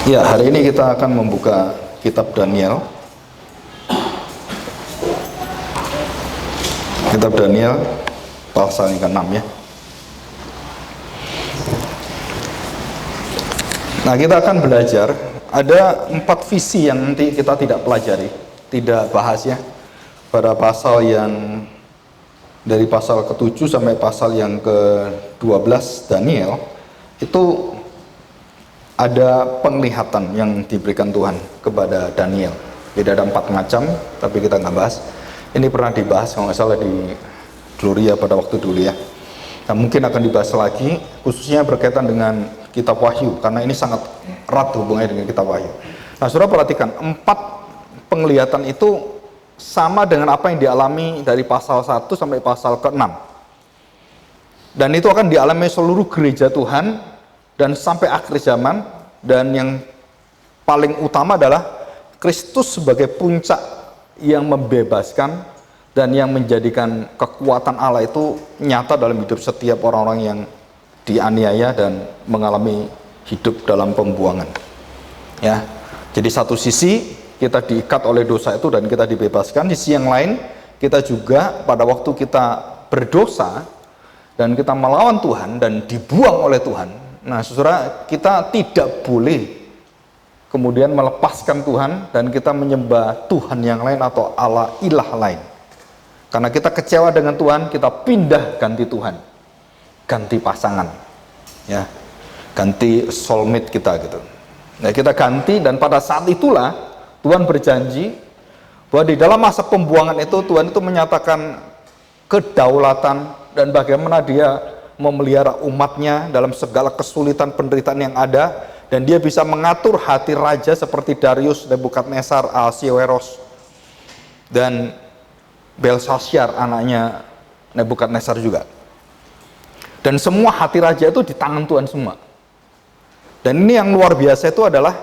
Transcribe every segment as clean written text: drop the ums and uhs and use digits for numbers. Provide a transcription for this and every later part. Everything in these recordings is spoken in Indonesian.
Ya, hari ini kita akan membuka kitab Daniel. Kitab Daniel pasal yang ke-6 ya. Nah, kita akan belajar ada 4 visi yang nanti kita tidak pelajari, tidak bahas ya. Pada pasal yang dari pasal ke-7 sampai pasal yang ke-12 Daniel itu ada penglihatan yang diberikan Tuhan kepada Daniel. Jadi ada 4 macam, tapi kita nggak bahas. Ini pernah dibahas kalau nggak salah di Gloria pada waktu dulu ya. Nah, mungkin akan dibahas lagi, khususnya berkaitan dengan kitab Wahyu, karena ini sangat erat hubungannya dengan kitab Wahyu. Nah, saudara perhatikan, 4 penglihatan itu sama dengan apa yang dialami dari pasal 1 sampai pasal ke-6. Dan itu akan dialami seluruh gereja Tuhan dan sampai akhir zaman, dan yang paling utama adalah Kristus sebagai puncak yang membebaskan dan yang menjadikan kekuatan Allah itu nyata dalam hidup setiap orang-orang yang dianiaya dan mengalami hidup dalam pembuangan. Ya, jadi satu sisi kita diikat oleh dosa itu dan kita dibebaskan, di sisi yang lain kita juga pada waktu kita berdosa dan kita melawan Tuhan dan dibuang oleh Tuhan. Nah, saudara, kita tidak boleh kemudian melepaskan Tuhan dan kita menyembah Tuhan yang lain atau Allah ilah lain. Karena kita kecewa dengan Tuhan, kita pindah ganti Tuhan, ganti pasangan, ya, ganti soulmate kita gitu. Nah, kita ganti, dan pada saat itulah Tuhan berjanji bahwa di dalam masa pembuangan itu Tuhan itu menyatakan kedaulatan dan bagaimana Dia memelihara umatnya dalam segala kesulitan penderitaan yang ada, dan Dia bisa mengatur hati raja seperti Darius, Nebukadnezar, Ahasveros, dan Belshazzar anaknya Nebukadnezar juga. Dan semua hati raja itu di tangan Tuhan semua. Dan ini yang luar biasa itu adalah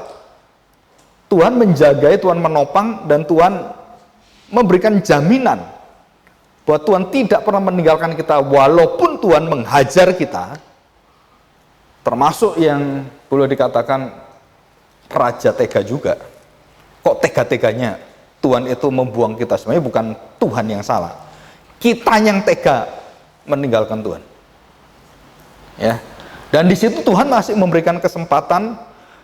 Tuhan menjagai, Tuhan menopang, dan Tuhan memberikan jaminan bahwa Tuhan tidak pernah meninggalkan kita walaupun Tuhan menghajar kita, termasuk yang boleh dikatakan raja tega juga. Kok tega-teganya Tuhan itu membuang kita? Sebenarnya bukan Tuhan yang salah, kita yang tega meninggalkan Tuhan. Ya, dan di situ Tuhan masih memberikan kesempatan,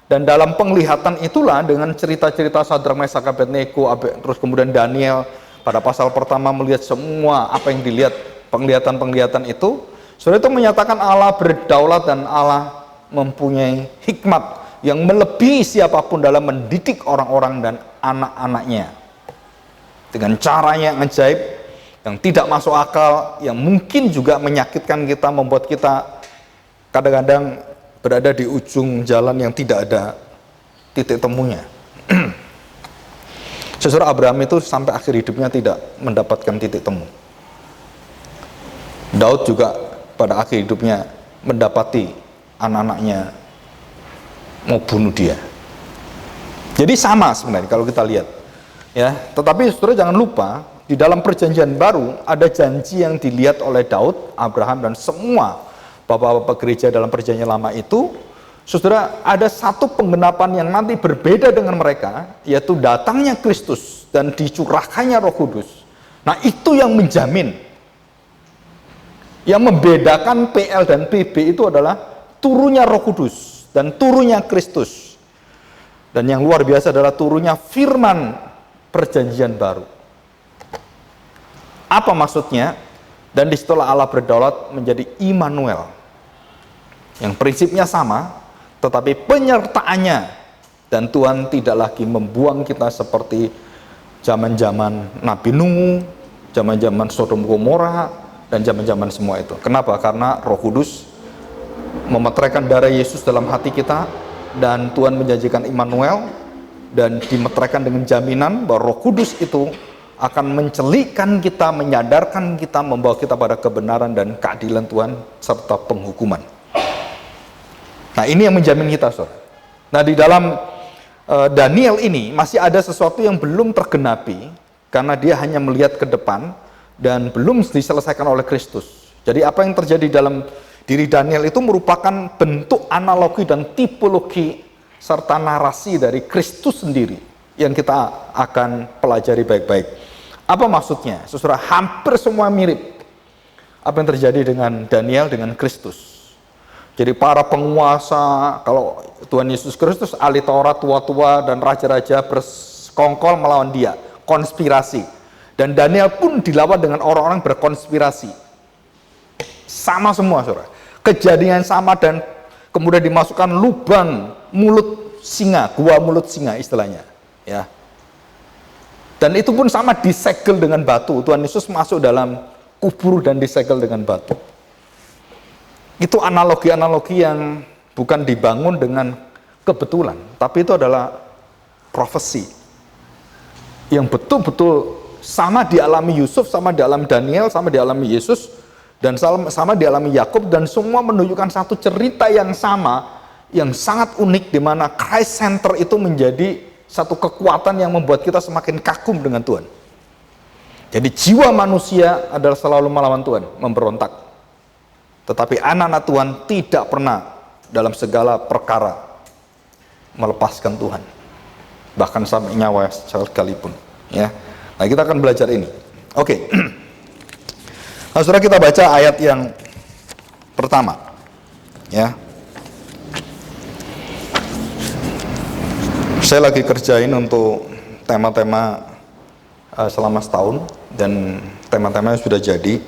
dan dalam penglihatan itulah dengan cerita-cerita Sadrak, Mesak, Abednego, terus kemudian Daniel pada pasal pertama melihat semua apa yang dilihat, penglihatan-penglihatan itu, saudara, itu menyatakan Allah berdaulat dan Allah mempunyai hikmat yang melebihi siapapun dalam mendidik orang-orang dan anak-anaknya dengan caranya yang ajaib, yang tidak masuk akal, yang mungkin juga menyakitkan kita, membuat kita kadang-kadang berada di ujung jalan yang tidak ada titik temunya. Saudara, Abraham itu sampai akhir hidupnya tidak mendapatkan titik temu. Daud juga pada akhir hidupnya mendapati anak-anaknya mau bunuh dia. Jadi sama sebenarnya kalau kita lihat, ya. Tetapi saudara jangan lupa, di dalam perjanjian baru ada janji yang dilihat oleh Daud, Abraham, dan semua bapak-bapak gereja dalam perjanjian lama itu. Saudara, ada satu penggenapan yang nanti berbeda dengan mereka, yaitu datangnya Kristus dan dicurahkannya Roh Kudus. Nah, itu yang menjamin, yang membedakan PL dan PB itu adalah turunnya Roh Kudus dan turunnya Kristus. Dan yang luar biasa adalah turunnya firman perjanjian baru. Apa maksudnya? Dan disitulah Allah berdaulat menjadi Immanuel, yang prinsipnya sama, tetapi penyertaannya, dan Tuhan tidak lagi membuang kita seperti zaman-zaman Nabi Nuh, zaman-zaman Sodom Gomora, dan zaman-zaman semua itu. Kenapa? Karena Roh Kudus memeteraikan darah Yesus dalam hati kita, dan Tuhan menjanjikan Immanuel, dan dimeteraikan dengan jaminan bahwa Roh Kudus itu akan mencelikkan kita, menyadarkan kita, membawa kita pada kebenaran dan keadilan Tuhan serta penghukuman. Nah, ini yang menjamin kita, saudara. Nah, di dalam Daniel ini masih ada sesuatu yang belum tergenapi, karena dia hanya melihat ke depan dan belum diselesaikan oleh Kristus. Jadi apa yang terjadi dalam diri Daniel itu merupakan bentuk analogi dan tipologi serta narasi dari Kristus sendiri yang kita akan pelajari baik-baik. Apa maksudnya? Saudara, hampir semua mirip apa yang terjadi dengan Daniel dengan Kristus. Jadi para penguasa, kalau Tuhan Yesus Kristus ahli Taurat tua-tua dan raja-raja bersekongkol melawan dia, konspirasi. Dan Daniel pun dilawan dengan orang-orang berkonspirasi. Sama semua, saudara. Kejadian sama dan kemudian dimasukkan lubang mulut singa, gua mulut singa istilahnya, ya. Dan itu pun sama disegel dengan batu. Tuhan Yesus masuk dalam kubur dan disegel dengan batu. Itu analogi-analogi yang bukan dibangun dengan kebetulan, tapi itu adalah profesi yang betul-betul sama dialami Yusuf, sama dialami Daniel, sama dialami Yesus, dan sama dialami Yakub, dan semua menunjukkan satu cerita yang sama, yang sangat unik, di mana Christ Center itu menjadi satu kekuatan yang membuat kita semakin kagum dengan Tuhan. Jadi jiwa manusia adalah selalu melawan Tuhan, memberontak. Tetapi anak-anak Tuhan tidak pernah dalam segala perkara melepaskan Tuhan, bahkan sampai nyawa sekalipun. Ya, nah kita akan belajar ini. Oke. Nah, saudara, kita baca ayat yang pertama. Ya. Saya lagi kerjain untuk tema-tema selama setahun, dan tema-temanya sudah jadi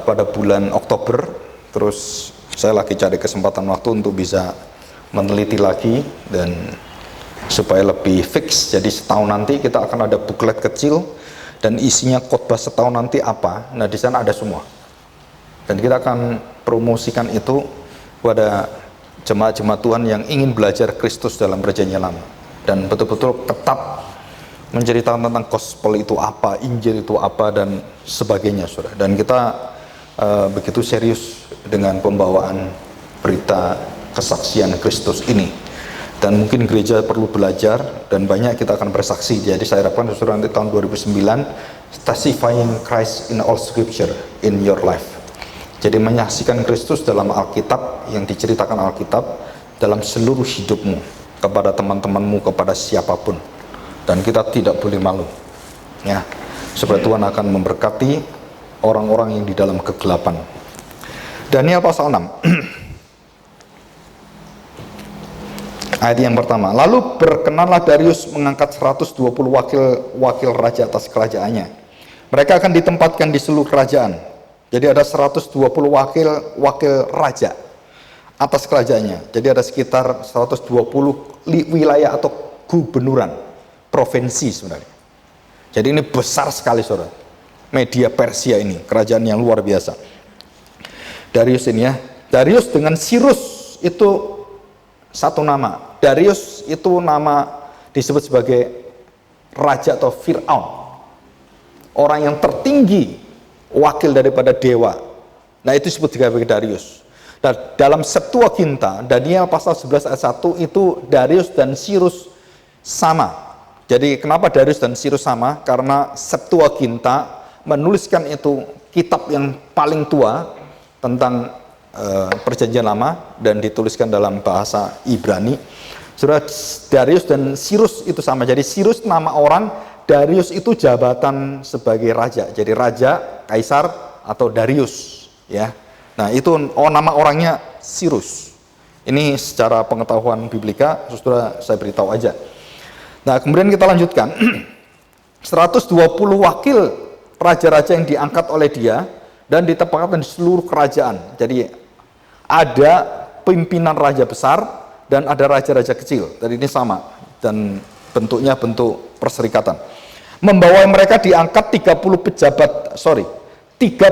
pada bulan Oktober. Terus saya lagi cari kesempatan waktu untuk bisa meneliti lagi dan supaya lebih fix. Jadi setahun nanti kita akan ada booklet kecil dan isinya khotbah setahun nanti apa. Nah, di sana ada semua. Dan kita akan promosikan itu pada jemaat-jemaat Tuhan yang ingin belajar Kristus dalam Perjanjian Lama dan betul-betul ketat menceritakan tentang gospel itu apa, Injil itu apa, dan sebagainya, saudara. Dan kita begitu serius dengan pembawaan berita kesaksian Kristus ini. Dan mungkin gereja perlu belajar, dan banyak kita akan bersaksi. Jadi saya harapkan saudara nanti tahun 2009 testifying Christ in all scripture in your life. Jadi menyaksikan Kristus dalam Alkitab, yang diceritakan Alkitab dalam seluruh hidupmu, kepada teman-temanmu, kepada siapapun. Dan kita tidak boleh malu, ya, supaya Tuhan akan memberkati orang-orang yang di dalam kegelapan. Daniel pasal 6 ayat yang pertama. Lalu berkenanlah Darius mengangkat 120 wakil raja atas kerajaannya. Mereka akan ditempatkan di seluruh kerajaan. Jadi ada 120 wakil raja atas kerajaannya. Jadi ada sekitar 120 wilayah atau gubernuran, provinsi sebenarnya. Jadi ini besar sekali, saudara. Media Persia ini, kerajaan yang luar biasa. Darius ini, ya. Darius dengan Sirus itu satu nama. Darius itu nama disebut sebagai raja atau Fir'aun, orang yang tertinggi, wakil daripada dewa. Nah, itu disebut sebagai Darius. Dan dalam Septuaginta, Daniel pasal 11 ayat 1 itu Darius dan Sirus sama. Jadi kenapa Darius dan Sirus sama? Karena Septuaginta menuliskan itu kitab yang paling tua tentang Perjanjian Lama dan dituliskan dalam bahasa Ibrani. Saudara, Darius dan Sirus itu sama. Jadi Sirus nama orang, Darius itu jabatan sebagai raja. Jadi raja, kaisar atau Darius, ya. Nah, itu nama orangnya Sirus. Ini secara pengetahuan biblika, saudara, saya beritahu aja. Nah, kemudian kita lanjutkan. 120 wakil raja-raja yang diangkat oleh dia dan ditempatkan di seluruh kerajaan. Jadi ada pimpinan raja besar dan ada raja-raja kecil. Dan ini sama, dan bentuknya bentuk perserikatan. Membawa mereka diangkat 3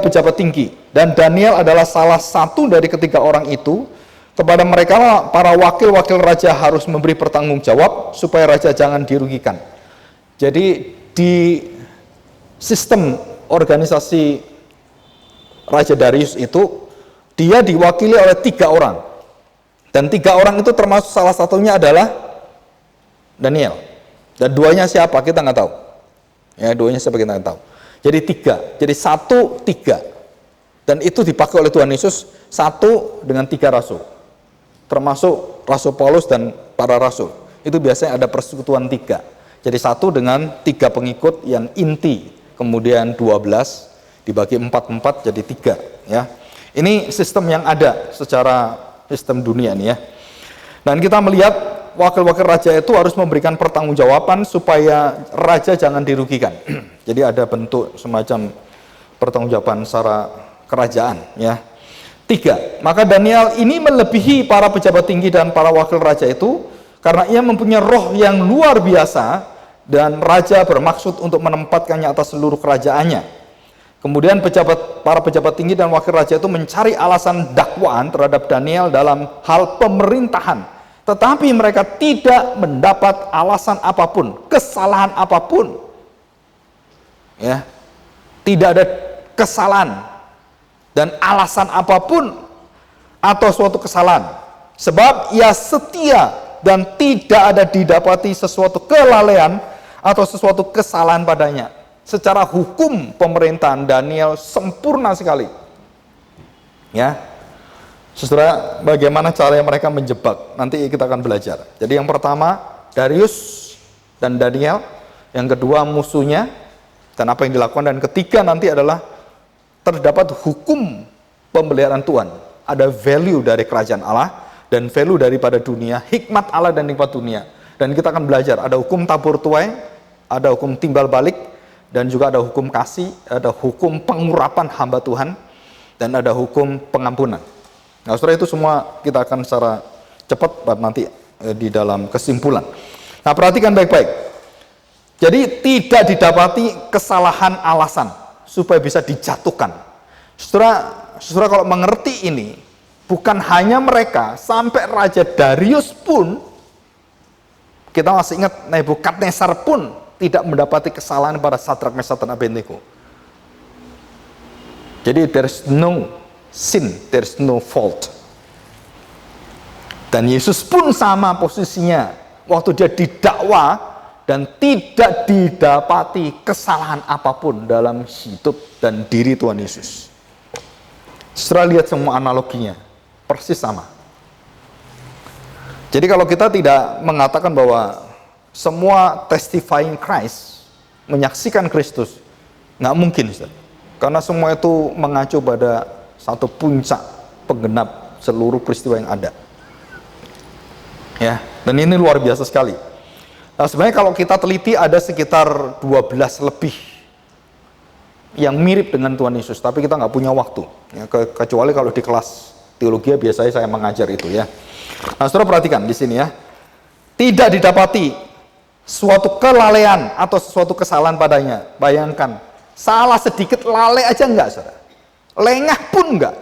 pejabat tinggi, dan Daniel adalah salah satu dari ketiga orang itu. Kepada mereka para wakil-wakil raja harus memberi pertanggung jawab supaya raja jangan dirugikan. Jadi di sistem organisasi Raja Darius itu, dia diwakili oleh 3 orang, dan 3 orang itu termasuk salah satunya adalah Daniel. Dan 2-nya siapa kita nggak tahu. Ya, 2-nya siapa kita nggak tahu. Jadi 3, jadi 1, 3, dan itu dipakai oleh Tuhan Yesus 1 dengan 3 rasul, termasuk Rasul Paulus dan para rasul. Itu biasanya ada persekutuan 3. Jadi 1 dengan 3 pengikut yang inti, kemudian 12 dibagi 4 jadi 3 ya. Ini sistem yang ada secara sistem dunia nih ya. Dan kita melihat wakil-wakil raja itu harus memberikan pertanggungjawaban supaya raja jangan dirugikan. Jadi ada bentuk semacam pertanggungjawaban secara kerajaan ya. 3. Maka Daniel ini melebihi para pejabat tinggi dan para wakil raja itu karena ia mempunyai roh yang luar biasa dan raja bermaksud untuk menempatkannya atas seluruh kerajaannya. Kemudian para pejabat tinggi dan wakil raja itu mencari alasan dakwaan terhadap Daniel dalam hal pemerintahan. Tetapi mereka tidak mendapat alasan apapun, kesalahan apapun. Ya. Tidak ada kesalahan dan alasan apapun atau suatu kesalahan. Sebab ia setia dan tidak ada didapati sesuatu kelalaian atau sesuatu kesalahan padanya. Secara hukum pemerintahan Daniel sempurna sekali. Ya. Saudara, bagaimana cara mereka menjebak? Nanti kita akan belajar. Jadi yang pertama Darius dan Daniel, yang kedua musuhnya dan apa yang dilakukan, dan ketiga nanti adalah terdapat hukum pemeliharaan Tuhan. Ada value dari kerajaan Allah dan value daripada dunia, hikmat Allah dan hikmat dunia. Dan kita akan belajar, ada hukum tabur tuai, ada hukum timbal balik, dan juga ada hukum kasih, ada hukum pengurapan hamba Tuhan, dan ada hukum pengampunan. Nah, saudara, itu semua kita akan secara cepat nanti di dalam kesimpulan. Nah, perhatikan baik-baik. Jadi tidak didapati kesalahan alasan supaya bisa dijatuhkan. Saudara kalau mengerti ini, bukan hanya mereka, sampai Raja Darius pun, kita masih ingat Nebukadnezar pun tidak mendapati kesalahan pada Sadrak, Mesak, dan Abednego. Jadi there's no sin, there's no fault. Dan Yesus pun sama posisinya waktu dia didakwa dan tidak didapati kesalahan apapun dalam hidup dan diri Tuhan Yesus. Setelah lihat semua analoginya, persis sama. Jadi kalau kita tidak mengatakan bahwa semua testifying Christ, menyaksikan Kristus, nggak mungkin, Ustaz. Karena semua itu mengacu pada satu puncak penggenap seluruh peristiwa yang ada. Ya, dan ini luar biasa sekali. Nah, sebenarnya kalau kita teliti ada sekitar 12 lebih yang mirip dengan Tuhan Yesus, tapi kita nggak punya waktu. Ya, kecuali kalau di kelas teologi biasanya saya mengajar itu ya. Nah, saudara perhatikan di sini ya. Tidak didapati suatu kelalaian atau sesuatu kesalahan padanya. Bayangkan, salah sedikit lalai aja enggak, saudara. Lengah pun enggak.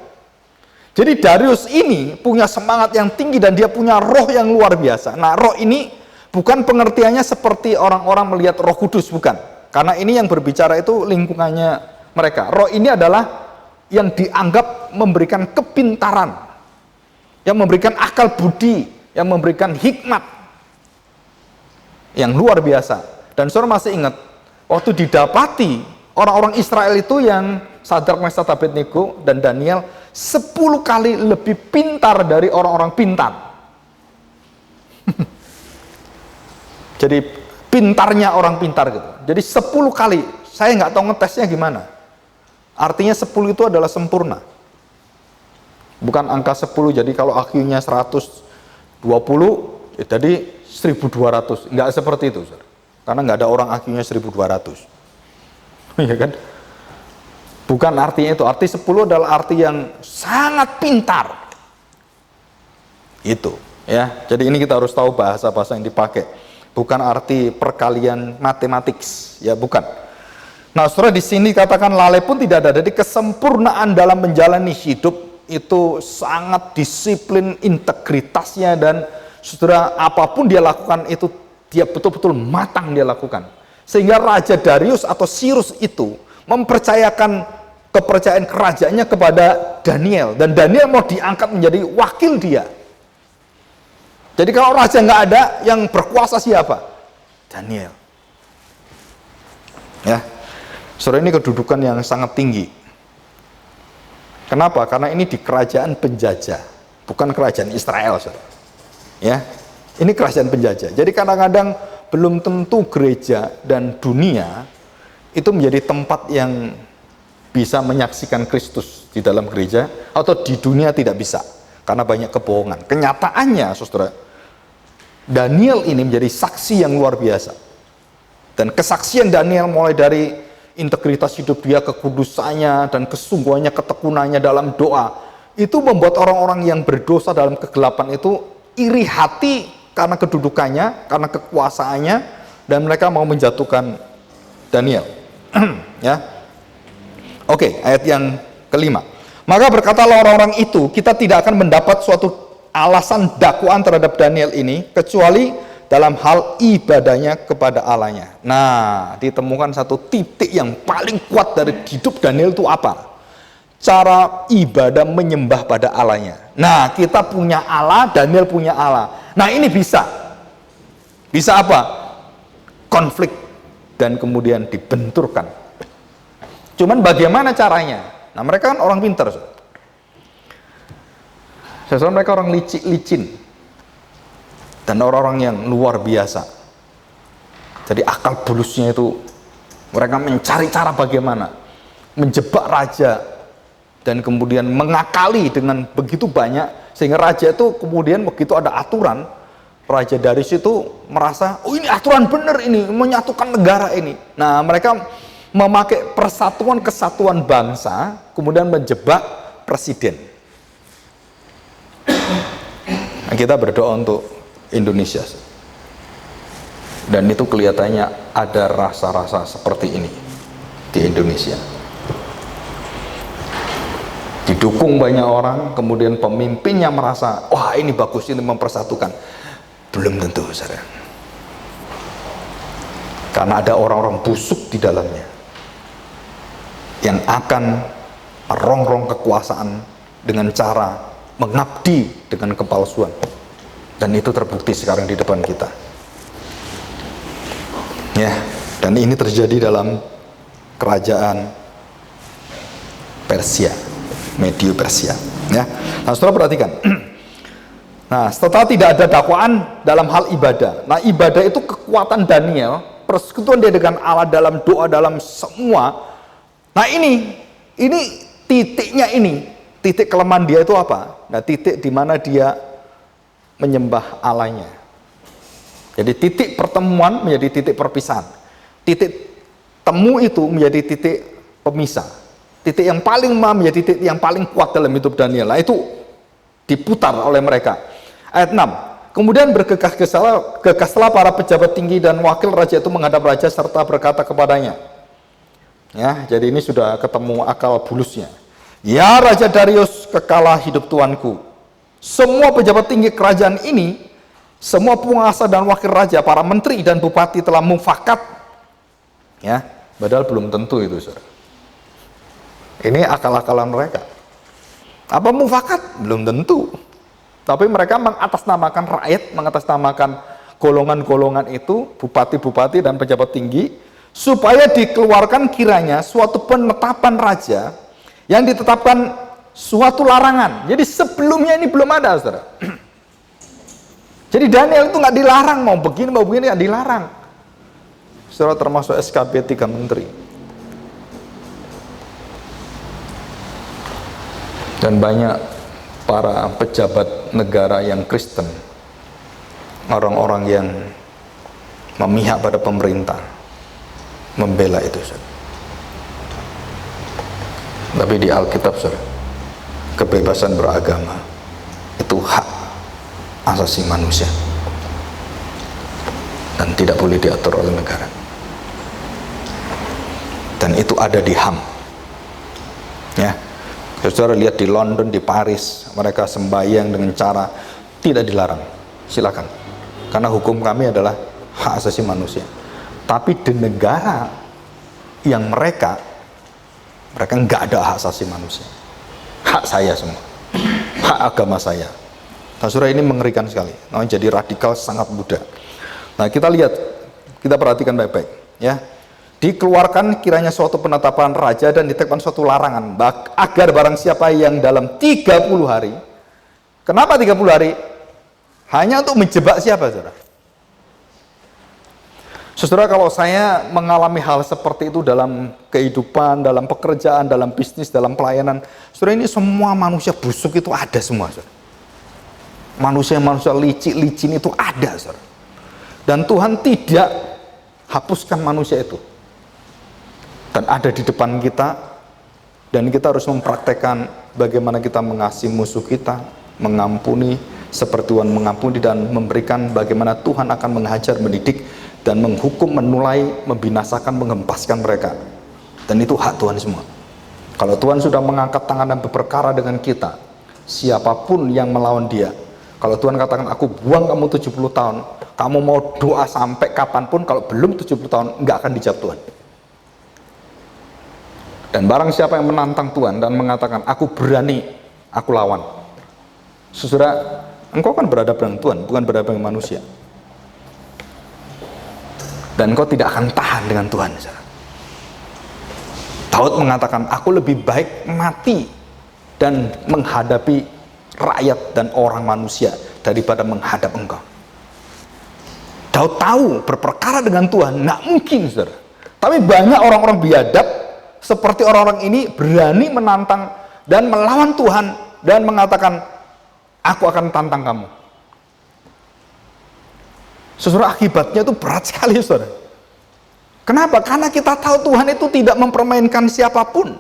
Jadi Darius ini punya semangat yang tinggi dan dia punya roh yang luar biasa. Nah, roh ini bukan pengertiannya seperti orang-orang melihat Roh Kudus, bukan. Karena ini yang berbicara itu lingkungannya mereka. Roh ini adalah yang dianggap memberikan kepintaran, yang memberikan akal budi, yang memberikan hikmat yang luar biasa. Dan saudara masih ingat, waktu didapati orang-orang Israel itu yang Sadrak, Mesak, Abednego dan Daniel 10 kali lebih pintar dari orang-orang pintar. Jadi pintarnya orang pintar gitu. Jadi 10 kali, saya nggak tahu ngetesnya gimana. Artinya 10 itu adalah sempurna. Bukan angka 10, jadi kalau IQ-nya 120, ya jadi 1200. Nggak seperti itu, saudara. Karena nggak ada orang IQ-nya 1200. Iya kan? Bukan artinya itu. Arti 10 adalah arti yang sangat pintar. Itu, ya. Jadi ini kita harus tahu bahasa-bahasa yang dipakai. Bukan arti perkalian matematik, ya bukan. Nah, saudara, di sini katakan lalai pun tidak ada. Jadi kesempurnaan dalam menjalani hidup itu sangat disiplin integritasnya, dan saudara, apapun dia lakukan itu dia betul-betul matang dia lakukan. Sehingga Raja Darius atau Cyrus itu mempercayakan kepercayaan kerajaannya kepada Daniel, dan Daniel mau diangkat menjadi wakil dia. Jadi kalau raja nggak ada, yang berkuasa siapa? Daniel. Ya, saudara, ini kedudukan yang sangat tinggi. Kenapa? Karena ini di kerajaan penjajah, bukan kerajaan Israel, saudara. Ya, ini kerajaan penjajah. Jadi kadang-kadang belum tentu gereja dan dunia itu menjadi tempat yang bisa menyaksikan Kristus di dalam gereja, atau di dunia tidak bisa karena banyak kebohongan. Kenyataannya, saudara, Daniel ini menjadi saksi yang luar biasa. Dan kesaksian Daniel mulai dari integritas hidup dia, kekudusannya, dan kesungguhannya, ketekunannya dalam doa, itu membuat orang-orang yang berdosa dalam kegelapan itu iri hati karena kedudukannya, karena kekuasaannya, dan mereka mau menjatuhkan Daniel. Ya, oke, ayat yang kelima. Maka berkatalah orang-orang itu, kita tidak akan mendapat suatu alasan dakwaan terhadap Daniel ini kecuali dalam hal ibadahnya kepada Allahnya. Nah, ditemukan satu titik yang paling kuat dari hidup Daniel itu apa? Cara ibadah menyembah pada Allahnya. Nah, kita punya Allah, Daniel punya Allah. Nah, ini bisa apa? Konflik dan kemudian dibenturkan. Cuman bagaimana caranya? Nah, mereka kan orang pintar. Sesuatu mereka orang licin dan orang-orang yang luar biasa. Jadi akal bulusnya itu, mereka mencari cara bagaimana menjebak raja dan kemudian mengakali dengan begitu banyak, sehingga raja itu kemudian begitu ada aturan, Raja Darius itu merasa, oh ini aturan benar, ini menyatukan negara ini. Nah, mereka memakai persatuan kesatuan bangsa kemudian menjebak presiden. Nah, kita berdoa untuk Indonesia, dan itu kelihatannya ada rasa-rasa seperti ini di Indonesia. Didukung banyak orang, kemudian pemimpinnya merasa, wah ini bagus, ini mempersatukan. Belum tentu, saudara. Karena ada orang-orang busuk di dalamnya yang akan merongrong kekuasaan dengan cara mengabdi dengan kepalsuan, dan itu terbukti sekarang di depan kita. Ya, dan ini terjadi dalam kerajaan Persia, Medio Persia. Ya, nah saudara perhatikan. Nah, setelah tidak ada dakwaan dalam hal ibadah. Nah, ibadah itu kekuatan Daniel, persekutuan dia dengan Allah dalam doa, dalam semua. Nah, ini titiknya ini. Titik kelemahan dia itu apa? Nah, titik di mana dia menyembah Allahnya. Jadi titik pertemuan menjadi titik perpisahan. Titik temu itu menjadi titik pemisah. Titik yang paling menjadi titik yang paling kuat dalam hidup Daniel. Nah, itu diputar oleh mereka. Ayat 6. Kemudian bergegaslah para pejabat tinggi dan wakil raja itu menghadap raja serta berkata kepadanya. Ya, jadi ini sudah ketemu akal bulusnya. Ya Raja Darius, kekalah hidup tuanku. Semua pejabat tinggi kerajaan ini, semua penguasa dan wakil raja, para menteri dan bupati telah mufakat. Ya, padahal belum tentu itu, saudara. Ini akal-akalan mereka. Apa mufakat? Belum tentu. Tapi mereka mengatasnamakan rakyat, mengatasnamakan golongan-golongan itu, bupati-bupati dan pejabat tinggi, supaya dikeluarkan kiranya suatu penetapan raja yang ditetapkan suatu larangan. Jadi sebelumnya ini belum ada, saudara. Jadi Daniel itu nggak dilarang, mau begini nggak dilarang. Saudara, termasuk SKB 3 menteri. Dan banyak para pejabat negara yang Kristen, orang-orang yang memihak pada pemerintah, membela itu, saudara. Tapi di Alkitab, saudara, kebebasan beragama itu hak asasi manusia dan tidak boleh diatur oleh negara. Dan itu ada di HAM. Ya, saudara lihat di London, di Paris, mereka sembahyang dengan cara tidak dilarang, silakan. Karena hukum kami adalah hak asasi manusia. Tapi di negara yang mereka nggak ada hak asasi manusia. Hak saya semua, hak agama saya. Nah, saudara, ini mengerikan sekali. Nah, jadi radikal sangat mudah. Nah, kita lihat, kita perhatikan baik-baik, ya. Dikeluarkan kiranya suatu penetapan raja dan ditetapkan suatu larangan agar barang siapa yang dalam 30 hari. Kenapa 30 hari? Hanya untuk menjebak siapa, saudara? Saudara, kalau saya mengalami hal seperti itu dalam kehidupan, dalam pekerjaan, dalam bisnis, dalam pelayanan, saudara, ini semua manusia busuk itu ada semua, saudara. Manusia-manusia licin itu ada, saudara. Dan Tuhan tidak hapuskan manusia itu. Dan ada di depan kita, dan kita harus mempraktekkan bagaimana kita mengasihi musuh kita, mengampuni seperti Tuhan mengampuni, dan memberikan bagaimana Tuhan akan menghajar, mendidik, dan menghukum, menulai, membinasakan, menghempaskan mereka. Dan itu hak Tuhan semua. Kalau Tuhan sudah mengangkat tangan dan berperkara dengan kita, siapapun yang melawan dia, kalau Tuhan katakan aku buang kamu 70 tahun, kamu mau doa sampai kapanpun, kalau belum 70 tahun nggak akan dijawab Tuhan. Dan barang siapa yang menantang Tuhan dan mengatakan aku berani, aku lawan, saudara, engkau kan berhadapan dengan Tuhan, bukan berhadapan dengan manusia. Dan engkau tidak akan tahan dengan Tuhan, saudara. Daud mengatakan aku lebih baik mati dan menghadapi rakyat dan orang manusia daripada menghadap engkau. Daud tahu berperkara dengan Tuhan nggak mungkin, saudara. Tapi banyak orang-orang biadab seperti orang-orang ini berani menantang dan melawan Tuhan dan mengatakan aku akan tantang kamu. Saudara, akibatnya itu berat sekali, saudara. Kenapa? Karena kita tahu Tuhan itu tidak mempermainkan siapapun.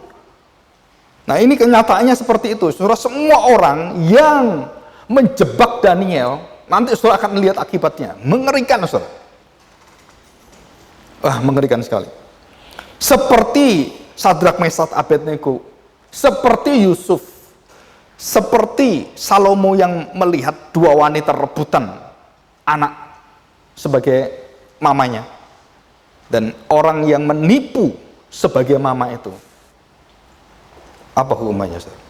Nah, ini kenyataannya seperti itu. Saudara, semua orang yang menjebak Daniel, nanti saudara akan lihat akibatnya. Mengerikan, saudara. Wah, mengerikan sekali. Seperti Sadrak, Mesak, Abednego, seperti Yusuf, seperti Salomo yang melihat dua wanita rebutan anak sebagai mamanya, dan orang yang menipu sebagai mama itu. Apa hukumannya, saudara?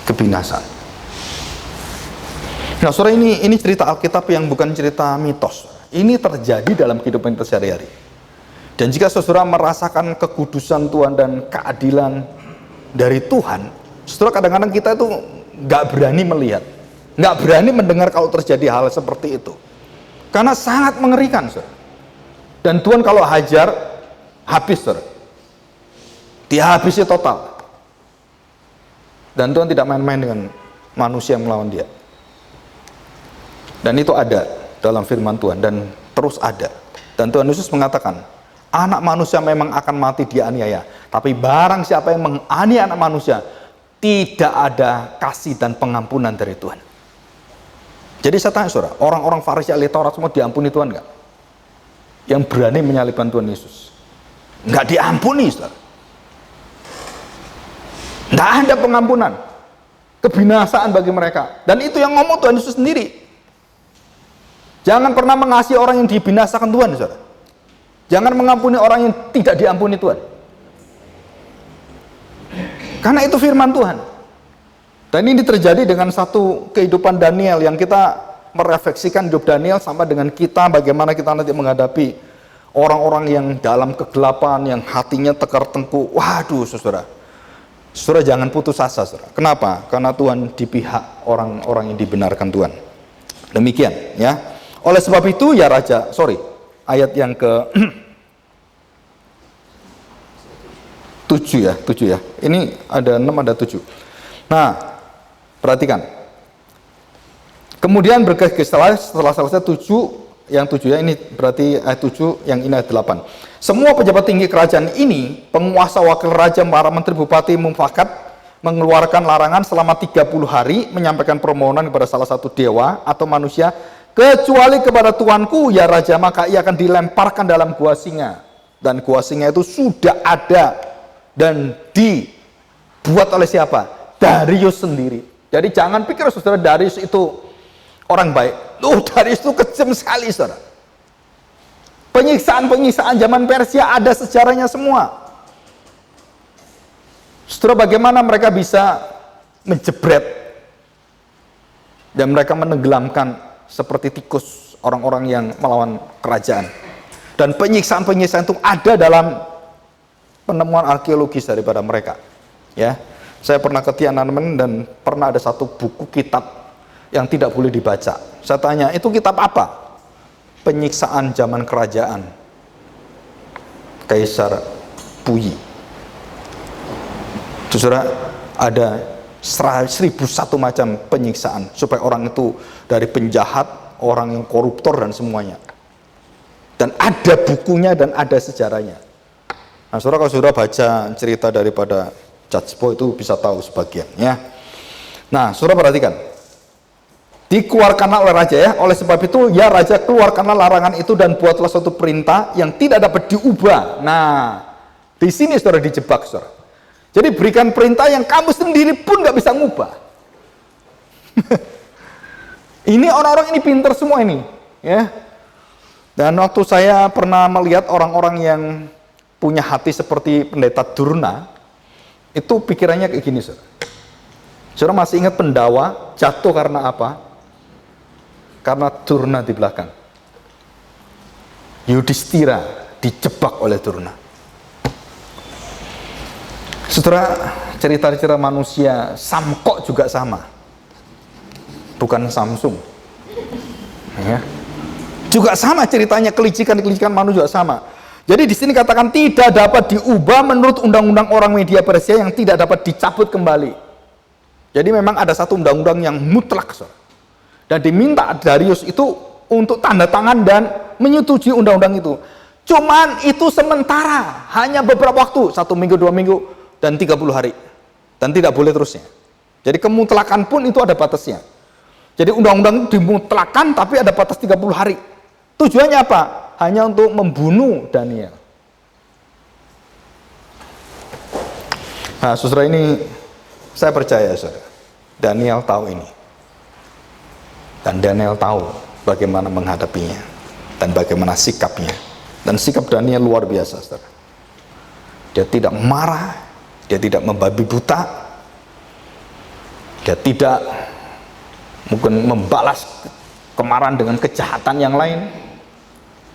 Kebinasaan. Nah, saudara, ini cerita Alkitab yang bukan cerita mitos. Ini terjadi dalam kehidupan kita sehari-hari. Dan jika saudara merasakan kekudusan Tuhan dan keadilan dari Tuhan, saudara, kadang-kadang kita itu nggak berani melihat, nggak berani mendengar kalau terjadi hal seperti itu. Karena sangat mengerikan, saudara. Dan Tuhan kalau hajar, habis, saudara. Dia habisi total. Dan Tuhan tidak main-main dengan manusia yang melawan dia. Dan itu ada dalam firman Tuhan dan terus ada. Dan Tuhan Yesus mengatakan, anak manusia memang akan mati dianiaya, tapi barang siapa yang menganiaya anak manusia, tidak ada kasih dan pengampunan dari Tuhan. Jadi saya tanya, saudara, orang-orang Farisi, ahli Taurat semua diampuni Tuhan nggak? Yang berani menyalibkan Tuhan Yesus nggak diampuni, saudara. Nggak ada pengampunan, kebinasaan bagi mereka. Dan itu yang ngomong Tuhan Yesus sendiri. Jangan pernah mengasihi orang yang dibinasakan Tuhan, saudara. Jangan mengampuni orang yang tidak diampuni Tuhan. Karena itu firman Tuhan. Dan ini terjadi dengan satu kehidupan Daniel yang kita merefleksikan hidup Daniel sama dengan kita, bagaimana kita nanti menghadapi orang-orang yang dalam kegelapan, yang hatinya tekar tengkuk. Waduh, saudara. Saudara, jangan putus asa, saudara. Kenapa? Karena Tuhan di pihak orang-orang yang dibenarkan Tuhan. Demikian, ya. Oleh sebab itu, ya Raja, ayat yang ke 7 ya. Ini ada 6, ada 7. Nah, perhatikan. Kemudian setelah selesai 7, yang 7 ya, ini berarti ayat 7, yang ini ayat 8. Semua pejabat tinggi kerajaan ini, penguasa, wakil raja, para menteri, bupati, mufakat, mengeluarkan larangan selama 30 hari menyampaikan permohonan kepada salah satu dewa atau manusia, kecuali kepada tuanku ya raja, maka ia akan dilemparkan dalam gua singa. Dan gua singa itu sudah ada dan dibuat oleh siapa? Darius sendiri. Jadi jangan pikir, saudara, Darius itu orang baik. Darius itu kejam sekali, saudara. Penyiksaan zaman Persia ada sejarahnya semua. Saudara, bagaimana mereka bisa menjebret dan mereka menenggelamkan seperti tikus orang-orang yang melawan kerajaan. Dan penyiksaan itu ada dalam penemuan arkeologis daripada mereka. Ya, saya pernah ke Tiananmen dan pernah ada satu buku kitab yang tidak boleh dibaca. Saya tanya, itu kitab apa? Penyiksaan zaman kerajaan Kaisar Puyi. Saudara, ada 1001 macam penyiksaan supaya orang itu dari penjahat, orang yang koruptor dan semuanya. Dan ada bukunya dan ada sejarahnya. Nah, saudara, kalau saudara baca cerita daripada Judge Po itu bisa tahu sebagian, ya. Nah, saudara perhatikan. Dikeluarkanlah oleh raja, ya. Oleh sebab itu, ya raja, keluarkanlah larangan itu dan buatlah suatu perintah yang tidak dapat diubah. Nah, di sini saudara dijebak, saudara. Jadi berikan perintah yang kamu sendiri pun gak bisa ngubah. Ini orang-orang ini pinter semua ini, ya. Dan waktu saya pernah melihat orang-orang yang punya hati seperti pendeta Durna, itu pikirannya kayak gini, saudara. Saudara masih ingat Pendawa jatuh karena apa? Karena Durna di belakang. Yudhistira dijebak oleh Durna. Saudara, cerita-cerita manusia, Samkok juga sama. Bukan Samsung. Ya. Juga sama ceritanya, kelicikan-kelicikan manusia juga sama. Jadi di sini katakan tidak dapat diubah menurut undang-undang orang Media Persia yang tidak dapat dicabut kembali. Jadi memang ada satu undang-undang yang mutlak, saudara. Dan diminta Darius itu untuk tanda tangan dan menyetujui undang-undang itu. Cuman itu sementara, hanya beberapa waktu, 1 minggu, 2 minggu, dan 30 hari. Dan tidak boleh terusnya. Jadi kemutlakan pun itu ada batasnya. Jadi undang-undang dimutlakan tapi ada batas 30 hari. Tujuannya apa? Hanya untuk membunuh Daniel. Nah, saudara, ini saya percaya, saudara, Daniel tahu ini. Dan Daniel tahu bagaimana menghadapinya dan bagaimana sikapnya. Dan sikap Daniel luar biasa, saudara. Dia tidak marah, dia tidak membabi buta, dia tidak mungkin membalas kemarahan dengan kejahatan yang lain.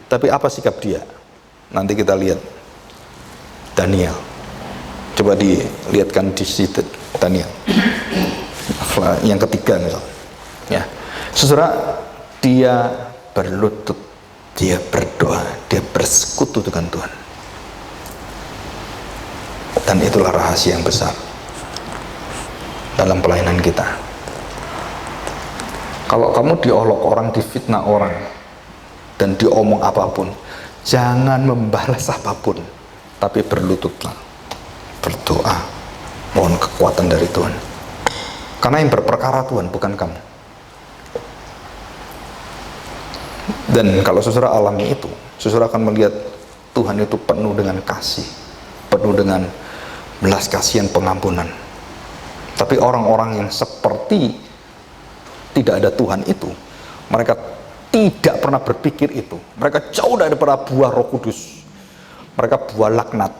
Tapi apa sikap dia? Nanti kita lihat Daniel. Coba dilihatkan di situ Daniel. Yang ketiga misalnya. Ya. Saudara, dia berlutut, dia berdoa, dia bersekutu dengan Tuhan. Dan itulah rahasia yang besar dalam pelayanan kita. Kalau kamu diolok orang, difitnah orang, dan diomong apapun, jangan membalas apapun, tapi berlututlah, berdoa, mohon kekuatan dari Tuhan. Karena yang berperkara Tuhan, bukan kamu. Dan kalau saudara alami itu, saudara akan melihat Tuhan itu penuh dengan kasih, penuh dengan belas kasihan, pengampunan. Tapi orang-orang yang seperti tidak ada Tuhan itu, mereka tidak pernah berpikir itu. Mereka jauh daripada buah Roh Kudus. Mereka buah laknat.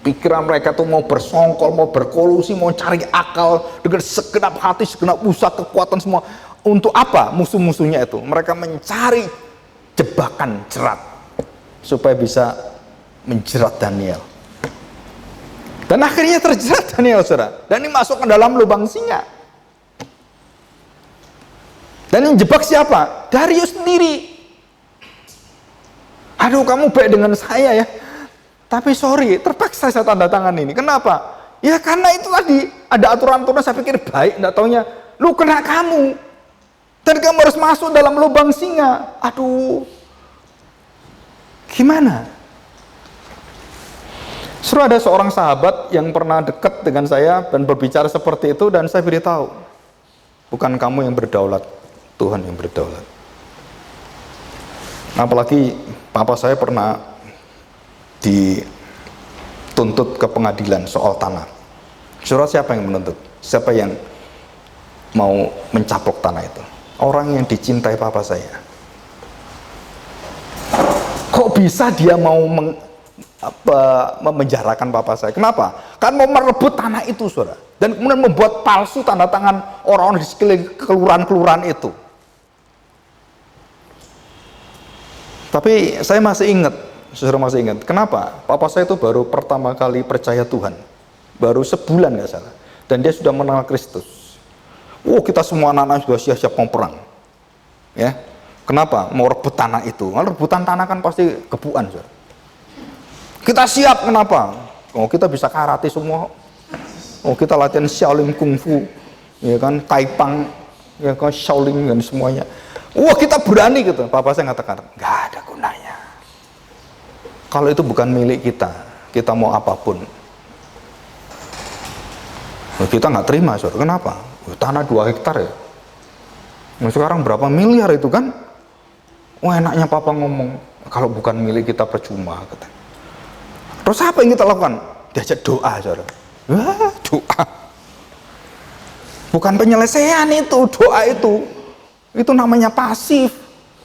Pikiran mereka tuh mau bersongkol, mau berkolusi, mau cari akal dengan segenap hati, segenap usaha, kekuatan semua. Untuk apa musuh-musuhnya itu? Mereka mencari jebakan, jerat, supaya bisa menjerat Daniel. Dan akhirnya terjerat Daniel, saudara. Dan ini masuk ke dalam lubang singa. Dan yang jebak siapa? Darius sendiri. Aduh, kamu baik dengan saya ya. Tapi sorry, terpaksa saya tanda tangan ini. Kenapa? Ya karena itu tadi, ada aturan-aturan, saya pikir baik, enggak taunya, lu kena kamu. Dan kamu harus masuk dalam lubang singa. Aduh. Gimana? Suruh ada seorang sahabat yang pernah dekat dengan saya dan berbicara seperti itu, dan saya beritahu, bukan kamu yang berdaulat, Tuhan yang berdaulat. Apalagi papa saya pernah dituntut ke pengadilan soal tanah. Saudara, siapa yang menuntut? Siapa yang mau mencaplok tanah itu? Orang yang dicintai papa saya. Kok bisa dia mau memenjarakan papa saya? Kenapa? Kan mau merebut tanah itu, saudara. Dan kemudian membuat palsu tanda tangan orang-orang di sekeliling kelurahan-kelurahan itu. Tapi saya masih ingat, saudara masih ingat. Kenapa? Papa saya itu baru pertama kali percaya Tuhan. Baru sebulan nggak salah. Dan dia sudah mengenal Kristus. Kita semua anak-anak sudah siap-siap mau perang. Ya. Kenapa? Mau rebut tanah itu. Kalau rebutan tanah kan pasti kebuan, saudara. Kita siap, kenapa? Kita bisa karate semua. Kita latihan Shaolin Kungfu, ya kan, Taipang, ya kan, Shaolin dan semuanya. Kita berani gitu. Papa saya ngatakan, nggak ada gunanya. Kalau itu bukan milik kita mau apapun. Kita nggak terima, saudara. Kenapa? Tanah 2 hektar ya. Sekarang berapa miliar itu kan? Enaknya papa ngomong, kalau bukan milik kita percuma, kata. Terus apa yang kita lakukan? Diajak doa, saudara. Doa. Bukan penyelesaian itu, doa itu. Itu namanya pasif.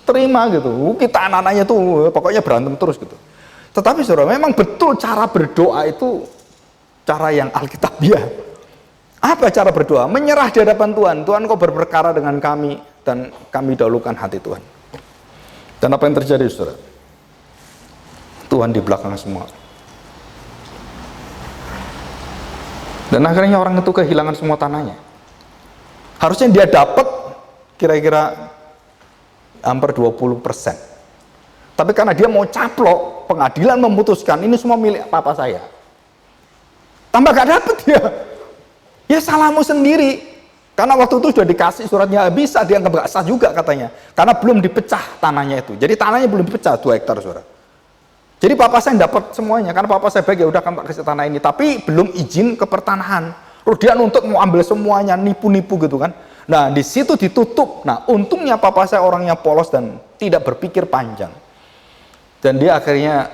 Terima gitu. Kita anak-anaknya tuh pokoknya berantem terus gitu. Tetapi saudara, memang betul cara berdoa itu cara yang alkitabiah. Apa cara berdoa? Menyerah di hadapan Tuhan. Tuhan, kau berperkara dengan kami, dan kami dahulukan hati Tuhan. Dan apa yang terjadi, saudara? Tuhan di belakang semua. Dan akhirnya orang itu kehilangan semua tanahnya. Harusnya dia dapat kira-kira hampir 20%. Tapi karena dia mau caplok, pengadilan memutuskan ini semua milik papa saya. Tambah gak dapat dia. Ya salahmu sendiri. Karena waktu itu sudah dikasih suratnya, bisa dianggap gak sah juga katanya. Karena belum dipecah tanahnya itu. Jadi tanahnya belum dipecah 2 hektar, saudara. Jadi papa saya dapat semuanya. Karena papa saya baik, ya udah kan tak kasih tanah ini. Tapi belum izin ke pertanahan. Terus dia nuntut mau ambil semuanya, nipu-nipu gitu kan. Nah di situ ditutup. Nah untungnya papa saya orangnya polos dan tidak berpikir panjang. Dan dia akhirnya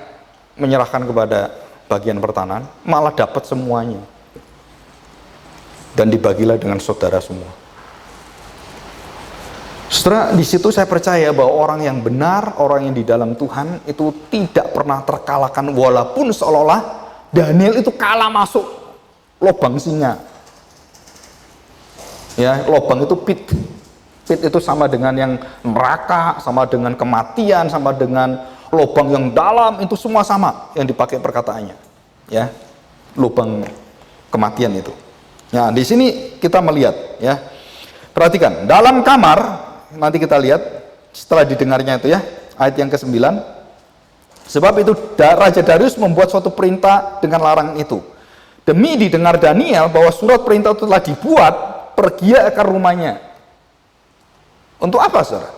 menyerahkan kepada bagian pertanahan, malah dapat semuanya. Dan dibagilah dengan saudara semua. Saudara, di situ saya percaya bahwa orang yang benar, orang yang di dalam Tuhan itu tidak pernah terkalahkan, walaupun seolah-olah Daniel itu kalah masuk lubang singa. Ya, lubang itu pit. Pit itu sama dengan yang neraka, sama dengan kematian, sama dengan lubang yang dalam, itu semua sama yang dipakai perkataannya. Ya, lubang kematian itu. Nah, di sini kita melihat, ya. Perhatikan, dalam kamar, nanti kita lihat setelah didengarnya itu ya, ayat yang ke-9. Sebab itu Raja Darius membuat suatu perintah dengan larangan itu. Demi didengar Daniel bahwa surat perintah itu telah dibuat, pergi ke rumahnya. Untuk apa, saudara?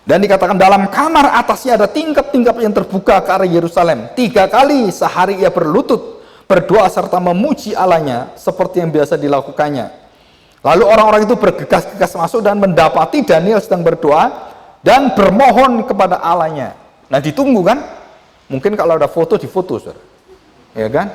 Dan dikatakan dalam kamar atasnya ada tingkap-tingkap yang terbuka ke arah Yerusalem. 3 kali sehari ia berlutut, berdoa serta memuji Allahnya seperti yang biasa dilakukannya. Lalu orang-orang itu bergegas-gegas masuk dan mendapati Daniel sedang berdoa dan bermohon kepada Allahnya. Nah ditunggu kan? Mungkin kalau ada foto, difoto, saudara. Ya kan?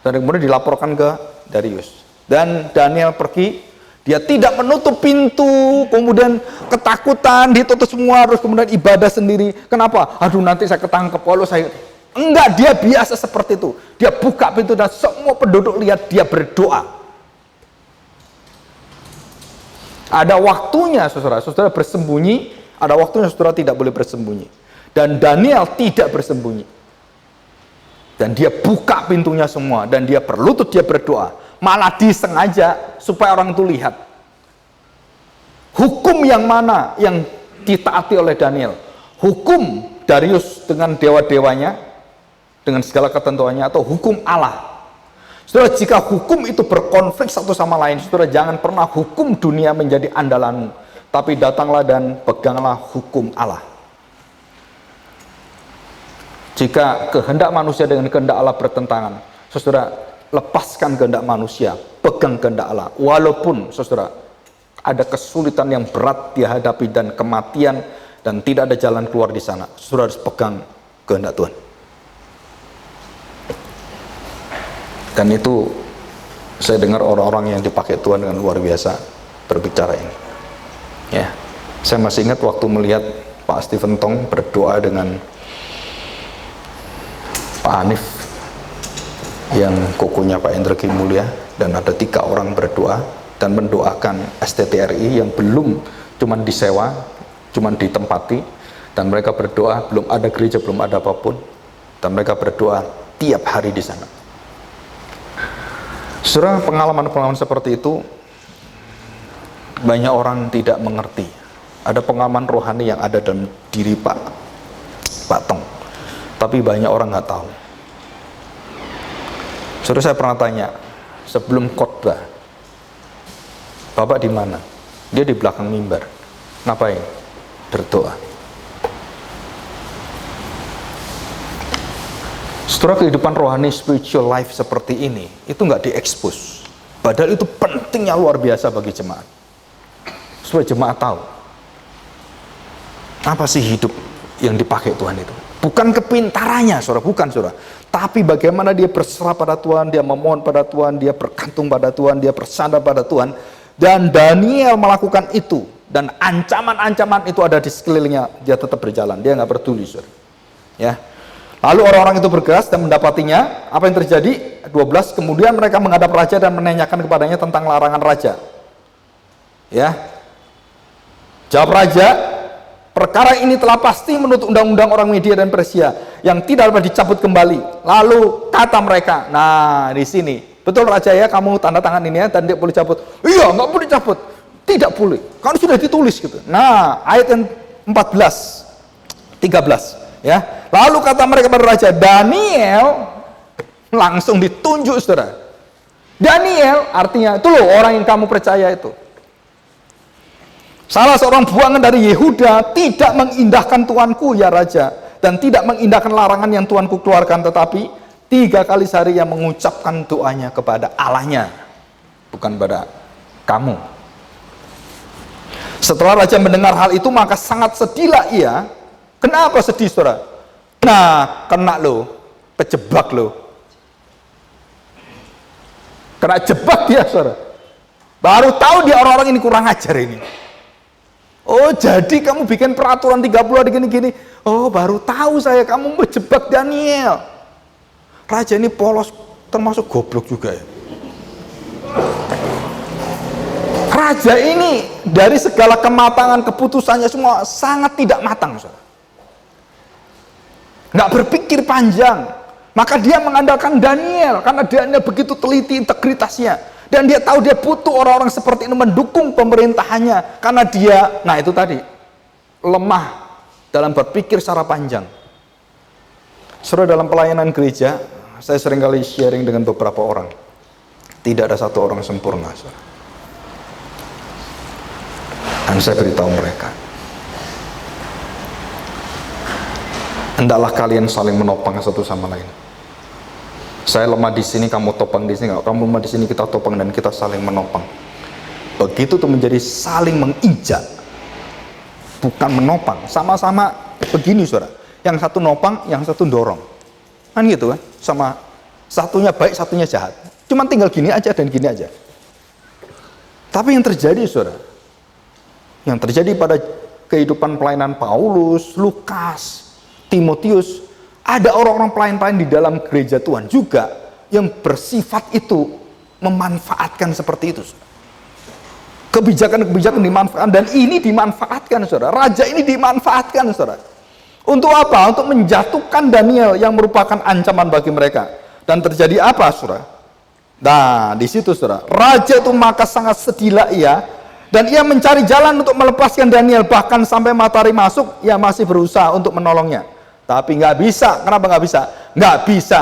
Dan kemudian dilaporkan ke Darius. Dan Daniel pergi, dia tidak menutup pintu, kemudian ketakutan, ditutup semua, terus kemudian ibadah sendiri. Kenapa? Aduh nanti saya ketangkep, kalau saya... Enggak, dia biasa seperti itu. Dia buka pintu dan semua penduduk lihat dia berdoa. Ada waktunya, saudara bersembunyi, ada waktunya saudara tidak boleh bersembunyi. Dan Daniel tidak bersembunyi. Dan dia buka pintunya semua, dan dia berlutut, dia berdoa. Malah disengaja supaya orang itu lihat. Hukum yang mana yang ditaati oleh Daniel? Hukum Darius dengan dewa-dewanya, dengan segala ketentuannya, atau hukum Allah? Saudara, jika hukum itu berkonflik satu sama lain, saudara jangan pernah hukum dunia menjadi andalanmu, tapi datanglah dan peganglah hukum Allah. Jika kehendak manusia dengan kehendak Allah bertentangan, saudara lepaskan kehendak manusia, pegang kehendak Allah. Walaupun saudara ada kesulitan yang berat dihadapi dan kematian dan tidak ada jalan keluar di sana, saudara harus pegang kehendak Tuhan. Dan itu saya dengar orang-orang yang dipakai Tuhan dengan luar biasa berbicara ini. Ya, saya masih ingat waktu melihat Pak Stephen Tong berdoa dengan Pak Hanif yang kokonya Pak Endra Mulya, dan ada 3 orang berdoa dan mendoakan STTRI yang belum cuman disewa, cuman ditempati, dan mereka berdoa, belum ada gereja, belum ada apapun, dan mereka berdoa tiap hari di sana. Saudara, pengalaman-pengalaman seperti itu banyak orang tidak mengerti. Ada pengalaman rohani yang ada dalam diri Pak Tong, tapi banyak orang nggak tahu. Saudara, saya pernah tanya sebelum khotbah, Bapak di mana? Dia di belakang mimbar. Ngapain? Berdoa. Setelah kehidupan rohani spiritual life seperti ini, itu nggak diekspos. Padahal itu pentingnya luar biasa bagi jemaat. Supaya jemaat tahu apa sih hidup yang dipakai Tuhan itu. Bukan kepintarannya, saudara, bukan, saudara. Tapi bagaimana dia berserah pada Tuhan, dia memohon pada Tuhan, dia bergantung pada Tuhan, dia bersandar pada Tuhan. Dan Daniel melakukan itu. Dan ancaman-ancaman itu ada di sekelilingnya, dia tetap berjalan, dia nggak peduli, saudara. Ya. Lalu orang-orang itu bergegas dan mendapatinya. Apa yang terjadi? 12, kemudian mereka menghadap raja dan menanyakan kepadanya tentang larangan raja. Ya. Jawab raja, perkara ini telah pasti menurut undang-undang orang Media dan Persia yang tidak dapat dicabut kembali. Lalu kata mereka, nah di sini, betul raja ya, kamu tanda tangan ini ya, dan dia boleh cabut. Iya, nggak boleh cabut. Tidak boleh, kan sudah ditulis gitu. Nah, ayat yang 14, 13, ya. Lalu kata mereka kepada raja, Daniel, langsung ditunjuk, saudara. Daniel artinya itu loh orang yang kamu percaya itu. Salah seorang buangan dari Yehuda tidak mengindahkan tuanku ya raja, dan tidak mengindahkan larangan yang tuanku keluarkan, tetapi 3 kali sehari yang mengucapkan doanya kepada Allahnya, bukan pada kamu. Setelah raja mendengar hal itu, maka sangat sedihlah ia. Kenapa sedih, saudara? Nah, kena lo, kejebak lo. Kena jebak dia, saudara. Baru tahu dia orang-orang ini kurang ajar ini. Oh, jadi kamu bikin peraturan 30 hari gini-gini. Oh, baru tahu saya kamu menjebak Daniel. Raja ini polos, termasuk goblok juga ya. Raja ini dari segala kematangan keputusannya semua sangat tidak matang, saudara. Nggak berpikir panjang. Maka dia mengandalkan Daniel karena Daniel begitu teliti integritasnya, dan dia tahu dia butuh orang-orang seperti ini mendukung pemerintahannya karena dia, nah itu tadi, lemah dalam berpikir secara panjang. Saudara, dalam pelayanan gereja saya seringkali sharing dengan beberapa orang, tidak ada satu orang sempurna, saudara. Dan saya beritahu mereka, hendaklah kalian saling menopang satu sama lain. Saya lemah di sini, kamu topang di sini, kamu lemah di sini, kita topang, dan kita saling menopang. Begitu tuh menjadi saling menginjak, bukan menopang. Sama-sama begini, saudara. Yang satu nopang, yang satu dorong. Kan gitu kan? Sama satunya baik, satunya jahat. Cuman tinggal gini aja dan gini aja. Tapi yang terjadi, saudara, yang terjadi pada kehidupan pelayanan Paulus, Lukas, Timotius, ada orang-orang pelayan-pelayan di dalam gereja Tuhan juga yang bersifat itu memanfaatkan seperti itu. Kebijakan-kebijakan dimanfaatkan, dan ini dimanfaatkan, saudara. Raja ini dimanfaatkan, saudara. Untuk apa? Untuk menjatuhkan Daniel yang merupakan ancaman bagi mereka. Dan terjadi apa, saudara? Nah, di situ, saudara. Raja itu maka sangat sedihlah ia, dan ia mencari jalan untuk melepaskan Daniel, bahkan sampai matahari masuk, ia masih berusaha untuk menolongnya. Tapi nggak bisa. Kenapa nggak bisa? Nggak bisa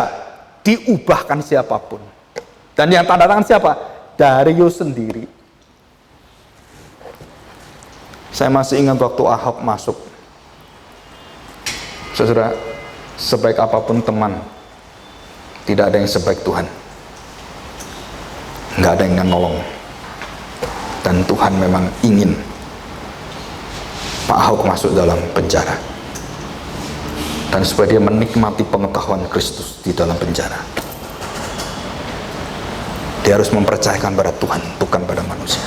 diubahkan siapapun. Dan yang tanda tangan siapa? Darius sendiri. Saya masih ingat waktu Ahab masuk. Saudara, sebaik apapun teman, tidak ada yang sebaik Tuhan. Nggak ada yang nolong. Dan Tuhan memang ingin Pak Ahok masuk dalam penjara, dan supaya dia menikmati pengetahuan Kristus di dalam penjara. Dia harus mempercayakan pada Tuhan, bukan pada manusia.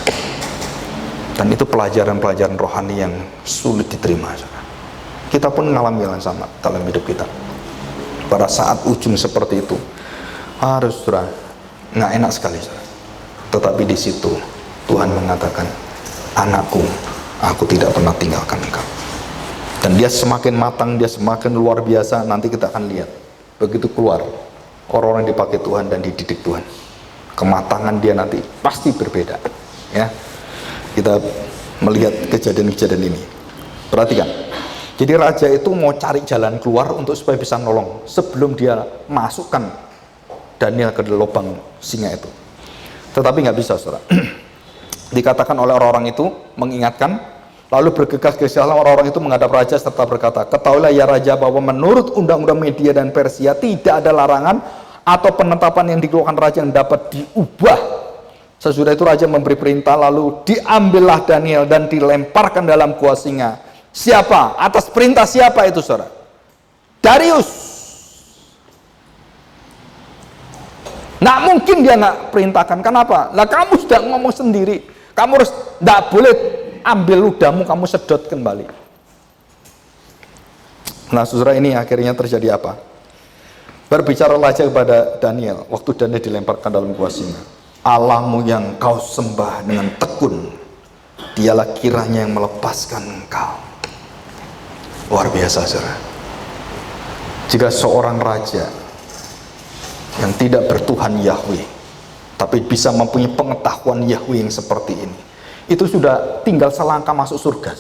Dan itu pelajaran-pelajaran rohani yang sulit diterima. Kita pun mengalami yang sama dalam hidup kita. Pada saat ujung seperti itu, harus, saudara, nggak enak sekali, saudara. Tetapi di situ Tuhan mengatakan, anakku, aku tidak pernah tinggalkan engkau. Dan dia semakin matang, dia semakin luar biasa. Nanti kita akan lihat, begitu keluar, orang-orang dipakai Tuhan dan dididik Tuhan, kematangan dia nanti pasti berbeda, ya. Kita melihat kejadian-kejadian ini. Perhatikan. Jadi raja itu mau cari jalan keluar untuk supaya bisa nolong sebelum dia masukkan Daniel ke lubang singa itu. Tetapi nggak bisa, saudara. Dikatakan oleh orang-orang itu, mengingatkan, lalu bergegas-gegaslah orang-orang itu menghadap raja serta berkata, ketahuilah ya raja bahwa menurut undang-undang Media dan Persia tidak ada larangan atau penetapan yang dikeluarkan raja yang dapat diubah. Sesudah itu raja memberi perintah, lalu diambillah Daniel dan dilemparkan dalam gua singa. Siapa? Atas perintah siapa itu, saudara? Darius. Nggak mungkin dia nggak perintahkan. Kenapa? Lah kamu sudah ngomong sendiri. Kamu harus, nggak boleh ambil ludahmu kamu sedot kembali. Nah, saudara, ini akhirnya terjadi apa? Berbicara raja kepada Daniel waktu Daniel dilemparkan dalam gua singa. Allahmu yang kau sembah dengan tekun, dialah kiranya yang melepaskan engkau. Luar biasa, saudara. Jika seorang raja yang tidak bertuhan Yahweh, tapi bisa mempunyai pengetahuan Yahweh yang seperti ini, itu sudah tinggal selangkah masuk surga.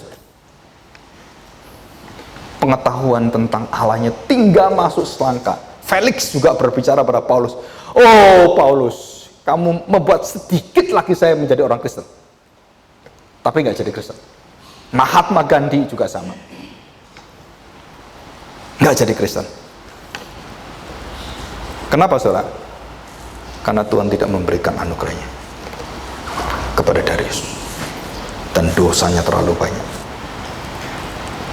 Pengetahuan tentang Allahnya tinggal masuk selangkah. Felix juga berbicara pada Paulus, oh Paulus, kamu membuat sedikit lagi saya menjadi orang Kristen. Tapi nggak jadi Kristen. Mahatma Gandhi juga sama. Nggak jadi Kristen. Kenapa, saudara? Karena Tuhan tidak memberikan anugerahnya kepada Darius. Dan dosanya terlalu banyak.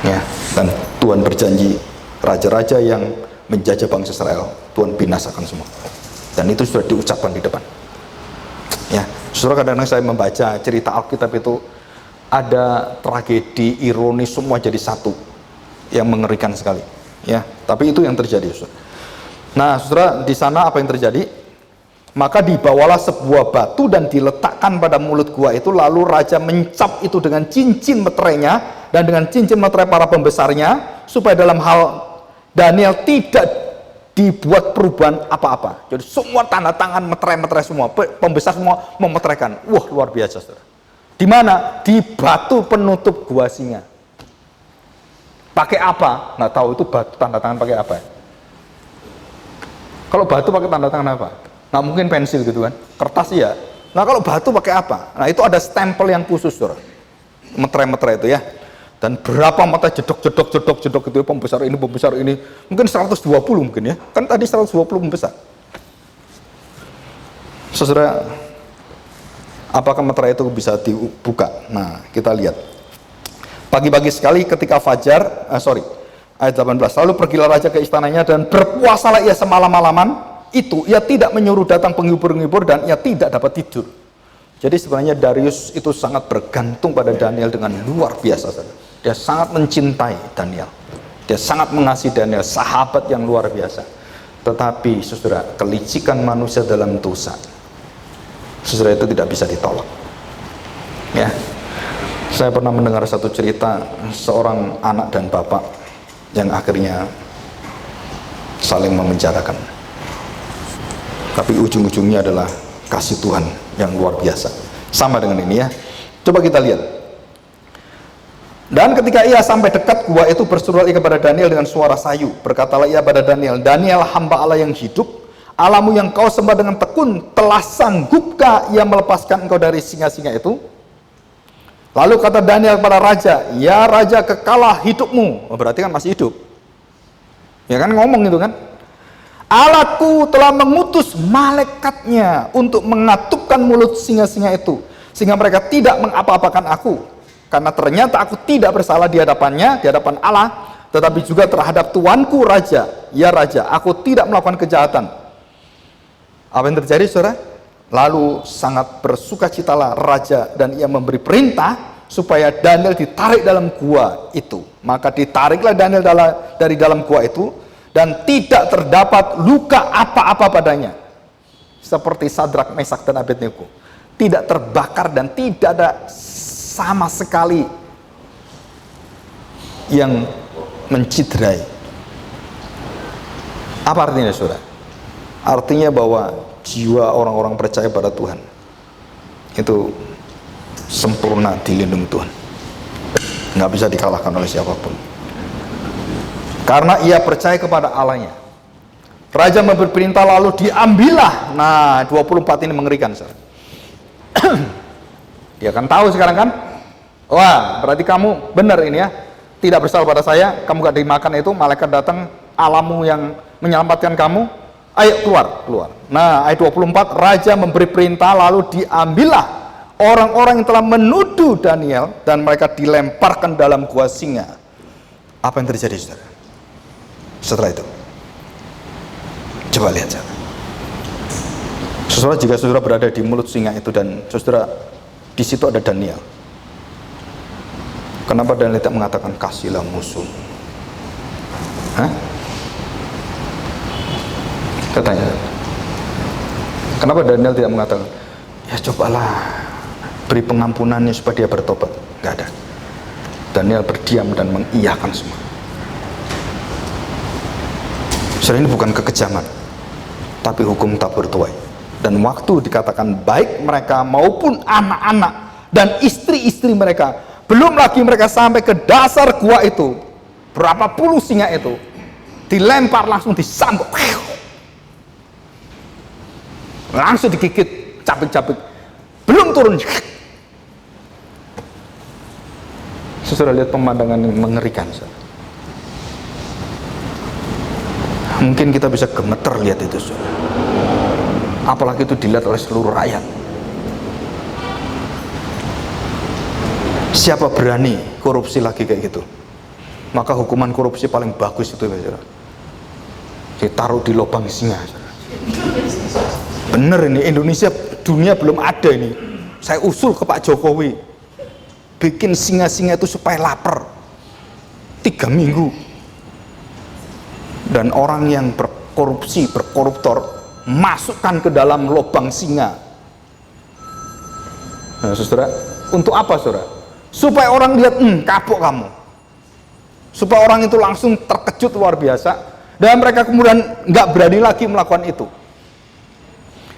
Ya, dan Tuhan berjanji raja-raja yang menjajah bangsa Israel, Tuhan binasakan semua. Dan itu sudah diucapkan di depan. Ya, saudara, kadang-kadang saya membaca cerita Alkitab itu ada tragedi, ironis, semua jadi satu, yang mengerikan sekali. Ya, tapi itu yang terjadi, saudara. Nah, saudara, di sana apa yang terjadi? Maka dibawalah sebuah batu dan diletakkan pada mulut gua itu, lalu raja mencap itu dengan cincin meterainya dan dengan cincin meterai para pembesarnya, supaya dalam hal Daniel tidak dibuat perubahan apa-apa. Jadi semua tanda tangan meterai-meterai semua, pembesar semua memeteraikan. Wah, luar biasa, saudara. Di mana? Di batu penutup gua singa. Pakai apa? Nggak tahu itu batu tanda tangan pakai apa. Kalau batu pakai tanda tangan apa? Nah, mungkin pensil gitu kan, kertas ya. Nah, kalau batu pakai apa? Nah, itu ada stempel yang khusus, saudara. Meterai-meterai itu ya. Dan berapa mata jedok gitu, pembesar ini, mungkin 120 mungkin ya, kan tadi 120 pembesar. Saudara, apakah meterai itu bisa dibuka? Nah, kita lihat. Pagi-pagi sekali ketika fajar, ayat 18, lalu pergilah raja ke istananya dan berpuasalah ia semalam-malaman itu, ia tidak menyuruh datang penghibur-penghibur dan ia tidak dapat tidur. Jadi sebenarnya Darius itu sangat bergantung pada Daniel dengan luar biasa, saudara. Dia sangat mencintai Daniel. Dia sangat mengasihi Daniel, sahabat yang luar biasa. Tetapi, saudara, kelicikan manusia dalam dosa, saudara, itu tidak bisa ditolak. Ya, saya pernah mendengar satu cerita seorang anak dan bapak yang akhirnya saling memenjarakan. Tapi ujung-ujungnya adalah kasih Tuhan yang luar biasa. Sama dengan ini ya. Coba kita lihat. Dan ketika ia sampai dekat gua itu, berserulah ia kepada Daniel dengan suara sayu. Berkatalah ia pada Daniel, Daniel, hamba Allah yang hidup, Allahmu yang kau sembah dengan tekun, telah sanggupkah ia melepaskan engkau dari singa-singa itu? Lalu kata Daniel kepada raja, ya raja, kekalah hidupmu. Oh, berarti kan masih hidup. Ya kan, ngomong itu kan. Allahku telah mengutus malaikatnya untuk mengatupkan mulut singa-singa itu, sehingga mereka tidak mengapa-apakan aku. Karena ternyata aku tidak bersalah di hadapannya, di hadapan Allah, tetapi juga terhadap tuanku raja. Ya raja, aku tidak melakukan kejahatan. Apa yang terjadi, saudara? Lalu sangat bersukacitalah raja dan ia memberi perintah supaya Daniel ditarik dalam gua itu. Maka ditariklah Daniel dari dalam gua itu, dan tidak terdapat luka apa-apa padanya. Seperti Sadrak, Mesak, dan Abednego. Tidak terbakar dan tidak ada sama sekali yang menciderai. Apa artinya, saudara? Artinya bahwa jiwa orang-orang percaya pada Tuhan itu sempurna di lindung Tuhan, nggak bisa dikalahkan oleh siapapun. Karena ia percaya kepada Allahnya. Raja memberi perintah lalu diambillah. Nah 24 ini mengerikan. Dia kan tahu sekarang kan, wah berarti kamu benar ini ya, tidak bersalah pada saya, kamu gak dimakan itu, malaikat datang, Allahmu yang menyelamatkan kamu, ayo keluar. Nah ayat 24, raja memberi perintah lalu diambillah orang-orang yang telah menuduh Daniel dan mereka dilemparkan dalam gua singa. Apa yang terjadi saudara setelah itu? Coba lihat saudara, jika saudara berada di mulut singa itu dan saudara di situ ada Daniel, kenapa Daniel tidak mengatakan kasihlah musuh? Hah? Katanya, kenapa Daniel tidak mengatakan ya cobalah beri pengampunannya supaya dia bertobat? Gak ada. Daniel berdiam dan mengiyakan semua. Soalnya ini bukan kekejaman, tapi hukum tak bertuai. Dan waktu dikatakan baik mereka maupun anak-anak dan istri-istri mereka, belum lagi mereka sampai ke dasar gua itu, berapa puluh singa itu dilempar, langsung disambut, langsung digigit, capit-capit, belum turun. Saudara lihat pemandangan yang mengerikan. Mungkin kita bisa gemeter lihat itu, saudara. Apalagi itu dilihat oleh seluruh rakyat. Siapa berani korupsi lagi kayak gitu? Maka hukuman korupsi paling bagus itu, saudara, ditaruh di lubang singa. Bener ini, Indonesia, dunia belum ada ini. Saya usul ke Pak Jokowi, bikin singa-singa itu supaya lapar 3 minggu. Dan orang yang berkorupsi, berkoruptor, masukkan ke dalam lubang singa. Nah saudara, untuk apa saudara? Supaya orang lihat, kapok kamu. Supaya orang itu langsung terkejut luar biasa, dan mereka kemudian nggak berani lagi melakukan itu.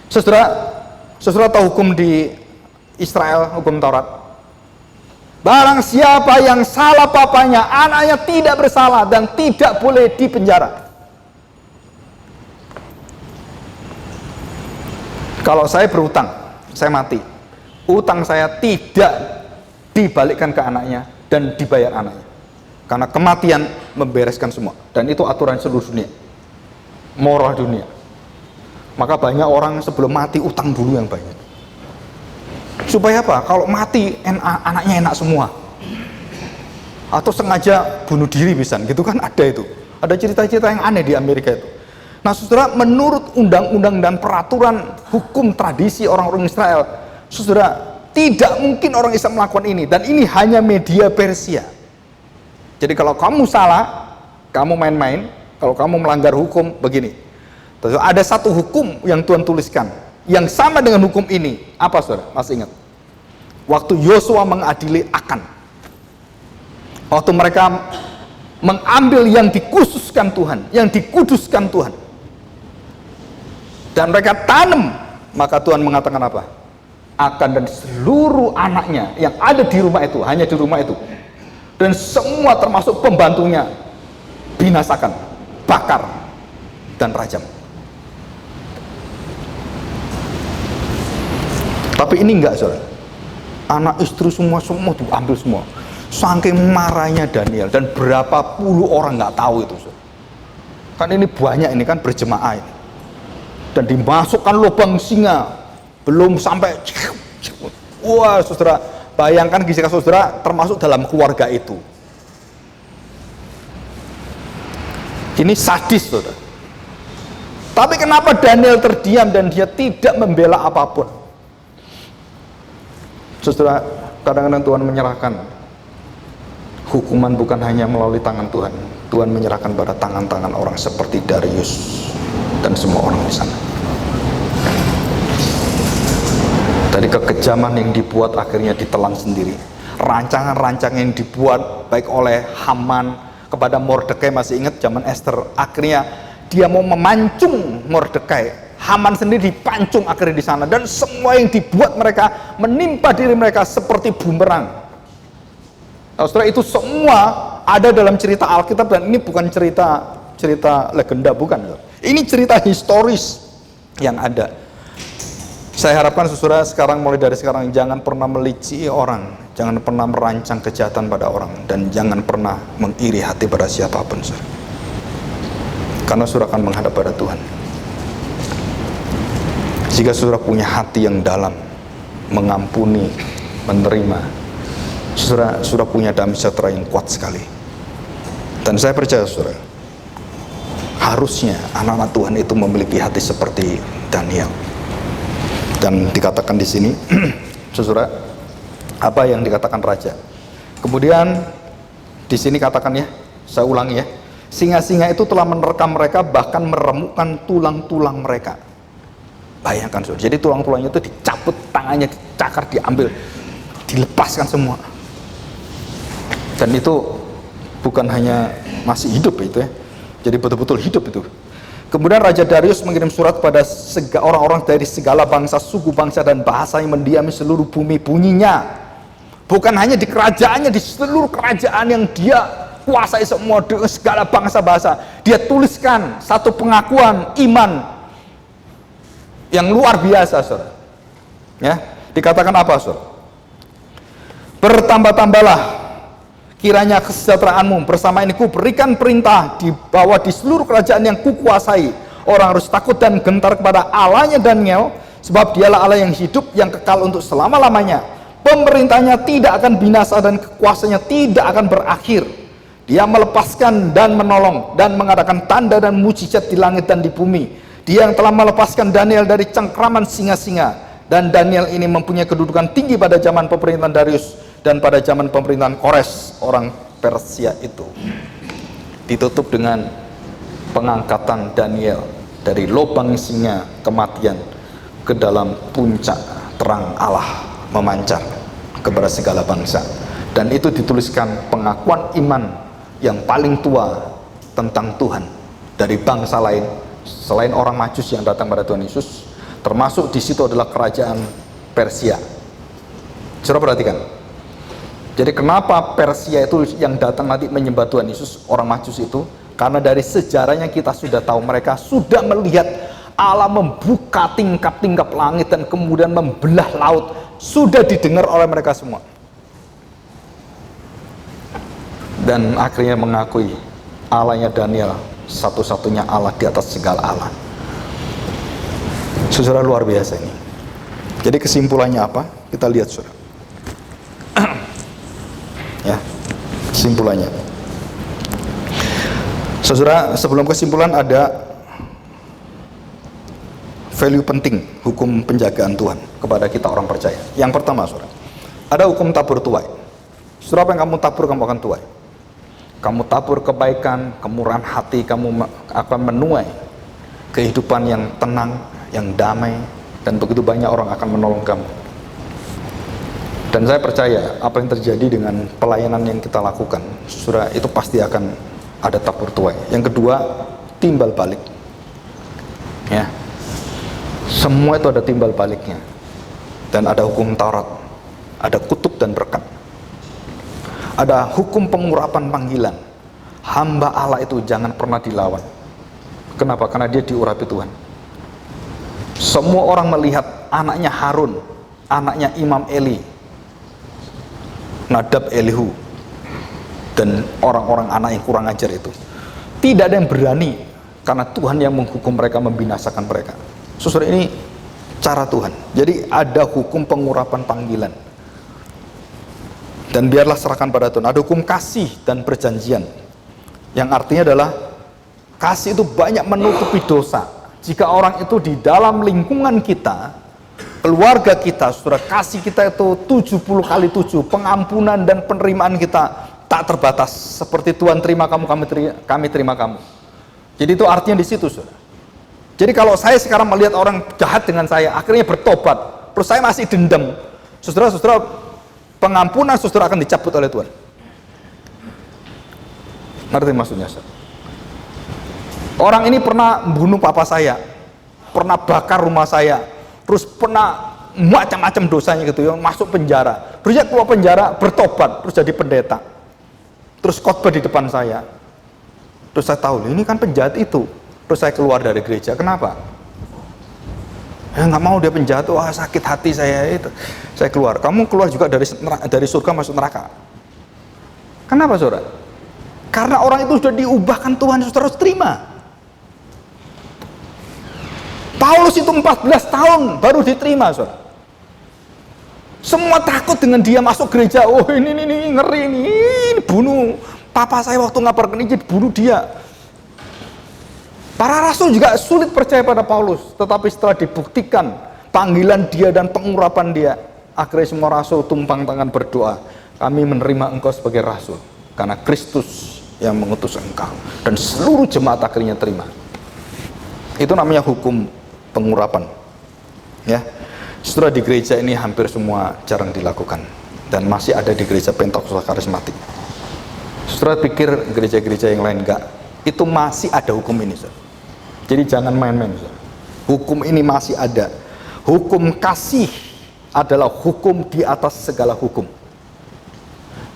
Saudara tahu hukum di Israel, hukum Taurat? Barang siapa yang salah papanya, anaknya tidak bersalah dan tidak boleh dipenjara. Kalau saya berutang, saya mati, utang saya tidak dibalikkan ke anaknya dan dibayar anaknya, karena kematian membereskan semua. Dan itu aturan seluruh dunia, moral dunia. Maka banyak orang sebelum mati utang dulu yang banyak. Supaya apa? Kalau mati anaknya enak semua. Atau sengaja bunuh diri bisa, gitu kan, ada itu. Ada cerita-cerita yang aneh di Amerika itu. Nah saudara, menurut undang-undang dan peraturan hukum tradisi orang-orang Israel, saudara, tidak mungkin orang Islam melakukan ini. Dan ini hanya media Persia. Jadi kalau kamu salah, kamu main-main, kalau kamu melanggar hukum, begini. Terus ada satu hukum yang Tuhan tuliskan yang sama dengan hukum ini. Apa saudara? Masih ingat? Waktu Yosua mengadili Akan, waktu mereka mengambil yang dikhususkan Tuhan, yang dikuduskan Tuhan, dan mereka tanam, maka Tuhan mengatakan apa? Akan dan seluruh anaknya yang ada di rumah itu, hanya di rumah itu, dan semua termasuk pembantunya, binasakan, bakar, dan rajam. Tapi ini enggak, saudara. Anak istri semua diambil semua. Saking marahnya Daniel, dan berapa puluh orang nggak tahu itu, saudara. Kan ini banyak, ini kan berjemaah ini. Dan dimasukkan lubang singa, belum sampai, wah saudara, bayangkan jika saudara termasuk dalam keluarga itu. Ini sadis, saudara. Tapi kenapa Daniel terdiam dan dia tidak membela apapun? Saudara, kadang-kadang Tuhan menyerahkan hukuman bukan hanya melalui tangan Tuhan. Tuhan menyerahkan pada tangan-tangan orang seperti Darius dan semua orang di sana. Tadi kekejaman yang dibuat akhirnya ditelan sendiri. Rancangan-rancangan yang dibuat baik oleh Haman kepada Mordekai, masih ingat zaman Esther, akhirnya dia mau memancung Mordekai Haman sendiri dipancung akhirnya di sana, dan semua yang dibuat mereka menimpa diri mereka seperti bumerang. Nah, saudara, itu semua ada dalam cerita Alkitab, dan ini bukan cerita legenda, bukan. Ini cerita historis yang ada. Saya harapkan saudara sekarang, mulai dari sekarang, jangan pernah melicii orang, jangan pernah merancang kejahatan pada orang, dan jangan pernah mengiri hati pada siapapun, saudara. Karena saudara akan menghadap pada Tuhan. Jika saudara punya hati yang dalam, mengampuni, menerima, saudara punya damai sejahtera yang kuat sekali. Dan saya percaya saudara, harusnya anak-anak Tuhan itu memiliki hati seperti Daniel. Dan dikatakan di sini, saudara, apa yang dikatakan raja. Kemudian di sini katakan ya, saya ulangi ya, singa-singa itu telah menerkam mereka, bahkan meremukkan tulang-tulang mereka. Bayangkan saudara, jadi tulang-tulangnya itu dicabut, tangannya dicakar, diambil, dilepaskan semua. Dan itu bukan hanya masih hidup itu ya, jadi betul-betul hidup itu. Kemudian Raja Darius mengirim surat pada orang-orang dari segala bangsa, suku, bangsa, dan bahasa yang mendiami seluruh bumi. Bunyinya, bukan hanya di kerajaannya, di seluruh kerajaan yang dia kuasai semua, di segala bangsa bahasa, dia tuliskan satu pengakuan iman yang luar biasa, saudara. Ya, dikatakan apa, saudara? Bertambah-tambahlah kiranya kesejahteraanmu bersama ini, ku berikan perintah bahwa di seluruh kerajaan yang kukuasai orang harus takut dan gentar kepada Allahnya Daniel, sebab dialah Allah yang hidup, yang kekal untuk selama-lamanya. Pemerintahnya tidak akan binasa dan kekuasaannya tidak akan berakhir. Dia melepaskan dan menolong dan mengadakan tanda dan mujizat di langit dan di bumi. Dia yang telah melepaskan Daniel dari cengkraman singa-singa, dan Daniel ini mempunyai kedudukan tinggi pada zaman pemerintahan Darius dan pada zaman pemerintahan Kores orang Persia itu. Ditutup dengan pengangkatan Daniel dari lubang singa kematian ke dalam puncak terang Allah memancar kepada segala bangsa. Dan itu dituliskan pengakuan iman yang paling tua tentang Tuhan dari bangsa lain selain orang Majus yang datang pada Tuhan Yesus, termasuk di situ adalah kerajaan Persia. Saudara perhatikan. Jadi kenapa Persia itu yang datang nanti menyembah Tuhan Yesus, orang Majus itu? Karena dari sejarahnya kita sudah tahu, mereka sudah melihat Allah membuka tingkap-tingkap langit dan kemudian membelah laut. Sudah didengar oleh mereka semua. Dan akhirnya mengakui Allahnya Daniel satu-satunya Allah di atas segala Allah. Saudara, luar biasa ini. Jadi kesimpulannya apa? Kita lihat, saudara. Ya, kesimpulannya, saudara, sebelum kesimpulan ada value penting hukum penjagaan Tuhan kepada kita orang percaya. Yang pertama, saudara, ada hukum tabur tuai. Saudara, apa yang kamu tabur, kamu akan tuai. Kamu tabur kebaikan, kemurahan hati, kamu akan menuai kehidupan yang tenang, yang damai, dan begitu banyak orang akan menolong kamu. Dan saya percaya apa yang terjadi dengan pelayanan yang kita lakukan, saudara, itu pasti akan ada tabur tuai. Yang kedua, timbal balik. Ya, semua itu ada timbal baliknya. Dan ada hukum Taurat, ada kutub dan berkat. Ada hukum pengurapan panggilan. Hamba Allah itu jangan pernah dilawan. Kenapa? Karena dia diurapi Tuhan. Semua orang melihat anaknya Harun, anaknya Imam Eli, Nadab, Elihu, dan orang-orang anak yang kurang ajar itu. Tidak ada yang berani, karena Tuhan yang menghukum mereka, membinasakan mereka. Saudara, ini cara Tuhan. Jadi ada hukum pengurapan panggilan. Dan biarlah serahkan pada Tuhan. Ada hukum kasih dan perjanjian, yang artinya adalah kasih itu banyak menutupi dosa. Jika orang itu di dalam lingkungan kita, keluarga kita, saudara, kasih kita itu 70 kali 7, pengampunan dan penerimaan kita tak terbatas. Seperti Tuhan terima kamu, kami terima kamu. Jadi itu artinya di situ, saudara. Jadi kalau saya sekarang melihat orang jahat dengan saya, akhirnya bertobat, terus saya masih dendam, saudara, pengampunan saudara akan dicabut oleh Tuhan. Ngerti maksudnya, saudara? Orang ini pernah membunuh papa saya, pernah bakar rumah saya, terus pernah macam-macam dosanya gitu ya, masuk penjara, terus dia keluar penjara, bertobat, terus jadi pendeta, terus khotbah di depan saya, terus saya tahu ini kan penjahat itu, terus saya keluar dari gereja. Kenapa? Ya nggak mau dia penjahat, wah sakit hati saya itu, saya keluar. Kamu keluar juga dari surga masuk neraka. Kenapa saudara? Karena orang itu sudah diubahkan Tuhan, saudara harus terima. Paulus itu 14 tahun baru diterima, saudara. Semua takut dengan dia masuk gereja. Oh ini ngeri ini bunuh papa saya waktu ngabar keninci, bunuh dia. Para rasul juga sulit percaya pada Paulus, tetapi setelah dibuktikan panggilan dia dan pengurapan dia, akhirnya semua rasul tumpang tangan berdoa, kami menerima engkau sebagai rasul karena Kristus yang mengutus engkau, dan seluruh jemaat akhirnya terima. Itu namanya hukum pengurapan. Ya, setelah di gereja ini hampir semua jarang dilakukan, dan masih ada di gereja Pentakosta Karismatik. Saudara pikir gereja-gereja yang lain enggak? Itu masih ada hukum ini, saudara. Jadi jangan main-main, saudara. Hukum ini masih ada. Hukum kasih adalah hukum di atas segala hukum.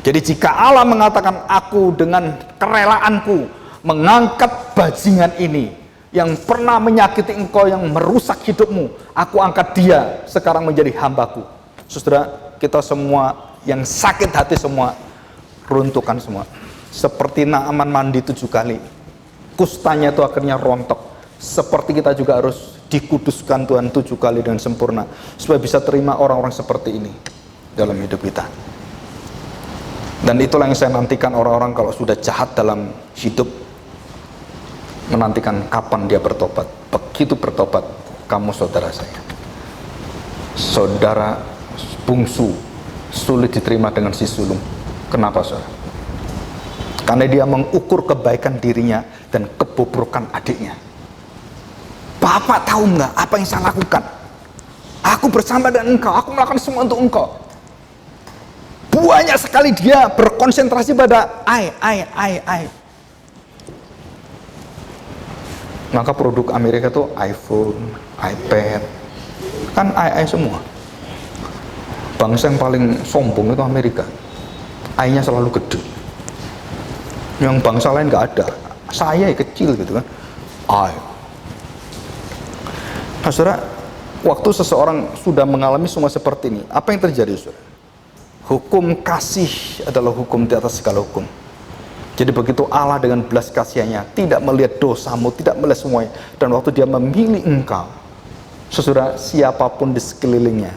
Jadi jika Allah mengatakan, aku dengan kerelaanku mengangkat bajingan ini yang pernah menyakiti engkau, yang merusak hidupmu, aku angkat dia sekarang menjadi hambaku. Saudara, kita semua yang sakit hati semua, runtuhkan semua. Seperti Naaman mandi 7 kali, kustanya itu akhirnya rontok. Seperti kita juga harus dikuduskan Tuhan 7 kali dengan sempurna, supaya bisa terima orang-orang seperti ini dalam hidup kita. Dan itulah yang saya nantikan orang-orang kalau sudah jahat dalam hidup, menantikan kapan dia bertobat. Begitu bertobat, kamu saudara saya, saudara bungsu, sulit diterima dengan si sulung. Kenapa saudara? Karena dia mengukur kebaikan dirinya dan kebobrokan adiknya. Bapak tahu nggak apa yang saya lakukan? Aku bersama dengan engkau, aku melakukan semua untuk engkau. Banyak sekali dia berkonsentrasi pada I. Maka produk Amerika tuh iPhone, iPad, kan I semua. Bangsa yang paling sombong itu Amerika. I-nya selalu gede. Yang bangsa lain nggak ada. Saya kecil gitu kan. I. Nah, saudara, waktu seseorang sudah mengalami semua seperti ini, apa yang terjadi, saudara? Hukum kasih adalah hukum di atas segala hukum. Jadi begitu Allah dengan belas kasihannya tidak melihat dosamu, tidak melihat semuanya, dan waktu dia memilih engkau, saudara, siapapun di sekelilingnya,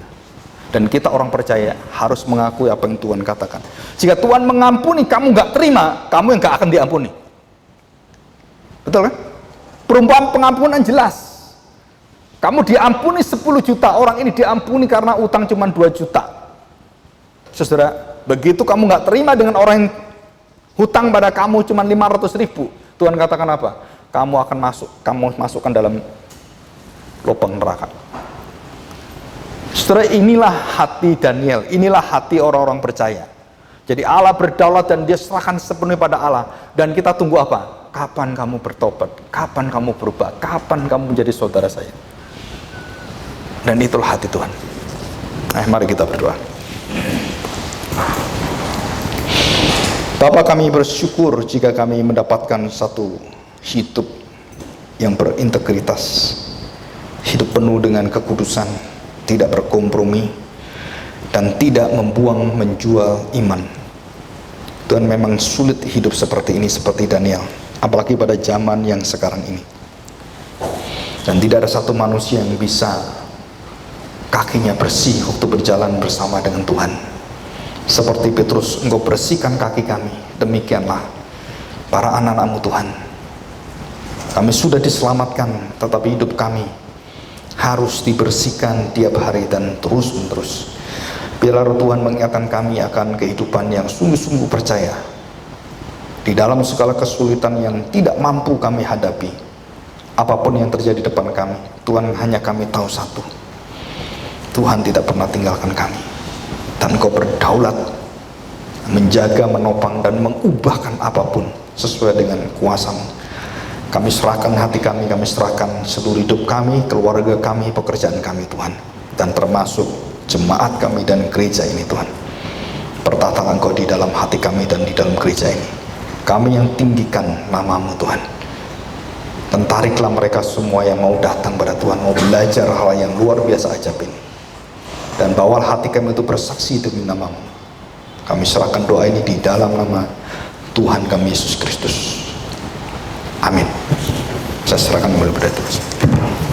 dan kita orang percaya harus mengakui apa yang Tuhan katakan. Jika Tuhan mengampuni, kamu nggak terima, kamu yang nggak akan diampuni. Betul kan? Perumpamaan pengampunan jelas. Kamu diampuni 10 juta, orang ini diampuni karena utang cuma 2 juta. Saudara, begitu kamu nggak terima dengan orang yang hutang pada kamu cuma 500 ribu, Tuhan katakan apa? Kamu masukkan dalam lubang neraka. Saudara, inilah hati Daniel, inilah hati orang-orang percaya. Jadi Allah berdaulat dan dia serahkan sepenuhnya pada Allah. Dan kita tunggu apa? Kapan kamu bertobat? Kapan kamu berubah? Kapan kamu menjadi saudara saya? Dan itulah hati Tuhan. Mari kita berdoa. Bapa, kami bersyukur jika kami mendapatkan satu hidup yang berintegritas, hidup penuh dengan kekudusan, tidak berkompromi, dan tidak menjual iman. Tuhan, memang sulit hidup seperti ini, seperti Daniel, apalagi pada zaman yang sekarang ini. Dan tidak ada satu manusia yang bisa kakinya bersih waktu berjalan bersama dengan Tuhan. Seperti Petrus, engkau bersihkan kaki kami, demikianlah para anak-anak-Mu Tuhan. Kami sudah diselamatkan, tetapi hidup kami harus dibersihkan tiap hari dan terus-menerus. Biarlah Tuhan mengingatkan kami akan kehidupan yang sungguh-sungguh percaya di dalam segala kesulitan yang tidak mampu kami hadapi. Apapun yang terjadi di depan kami, Tuhan, hanya kami tahu satu: Tuhan tidak pernah tinggalkan kami, dan Engkau berdaulat menjaga, menopang, dan mengubahkan apapun sesuai dengan kuasa-Mu. Kami serahkan hati kami serahkan seluruh hidup kami, keluarga kami, pekerjaan kami Tuhan, dan termasuk jemaat kami dan gereja ini Tuhan. Pertatakan Engkau di dalam hati kami dan di dalam gereja ini. Kami yang tinggikan nama-Mu Tuhan, dan tariklah mereka semua yang mau datang pada Tuhan, mau belajar hal yang luar biasa ajaib ini, dan bawalah hati kami itu bersaksi demi nama-Mu. Kami serahkan doa ini di dalam nama Tuhan kami Yesus Kristus. Amin. Saya serahkan kepada Tuhan.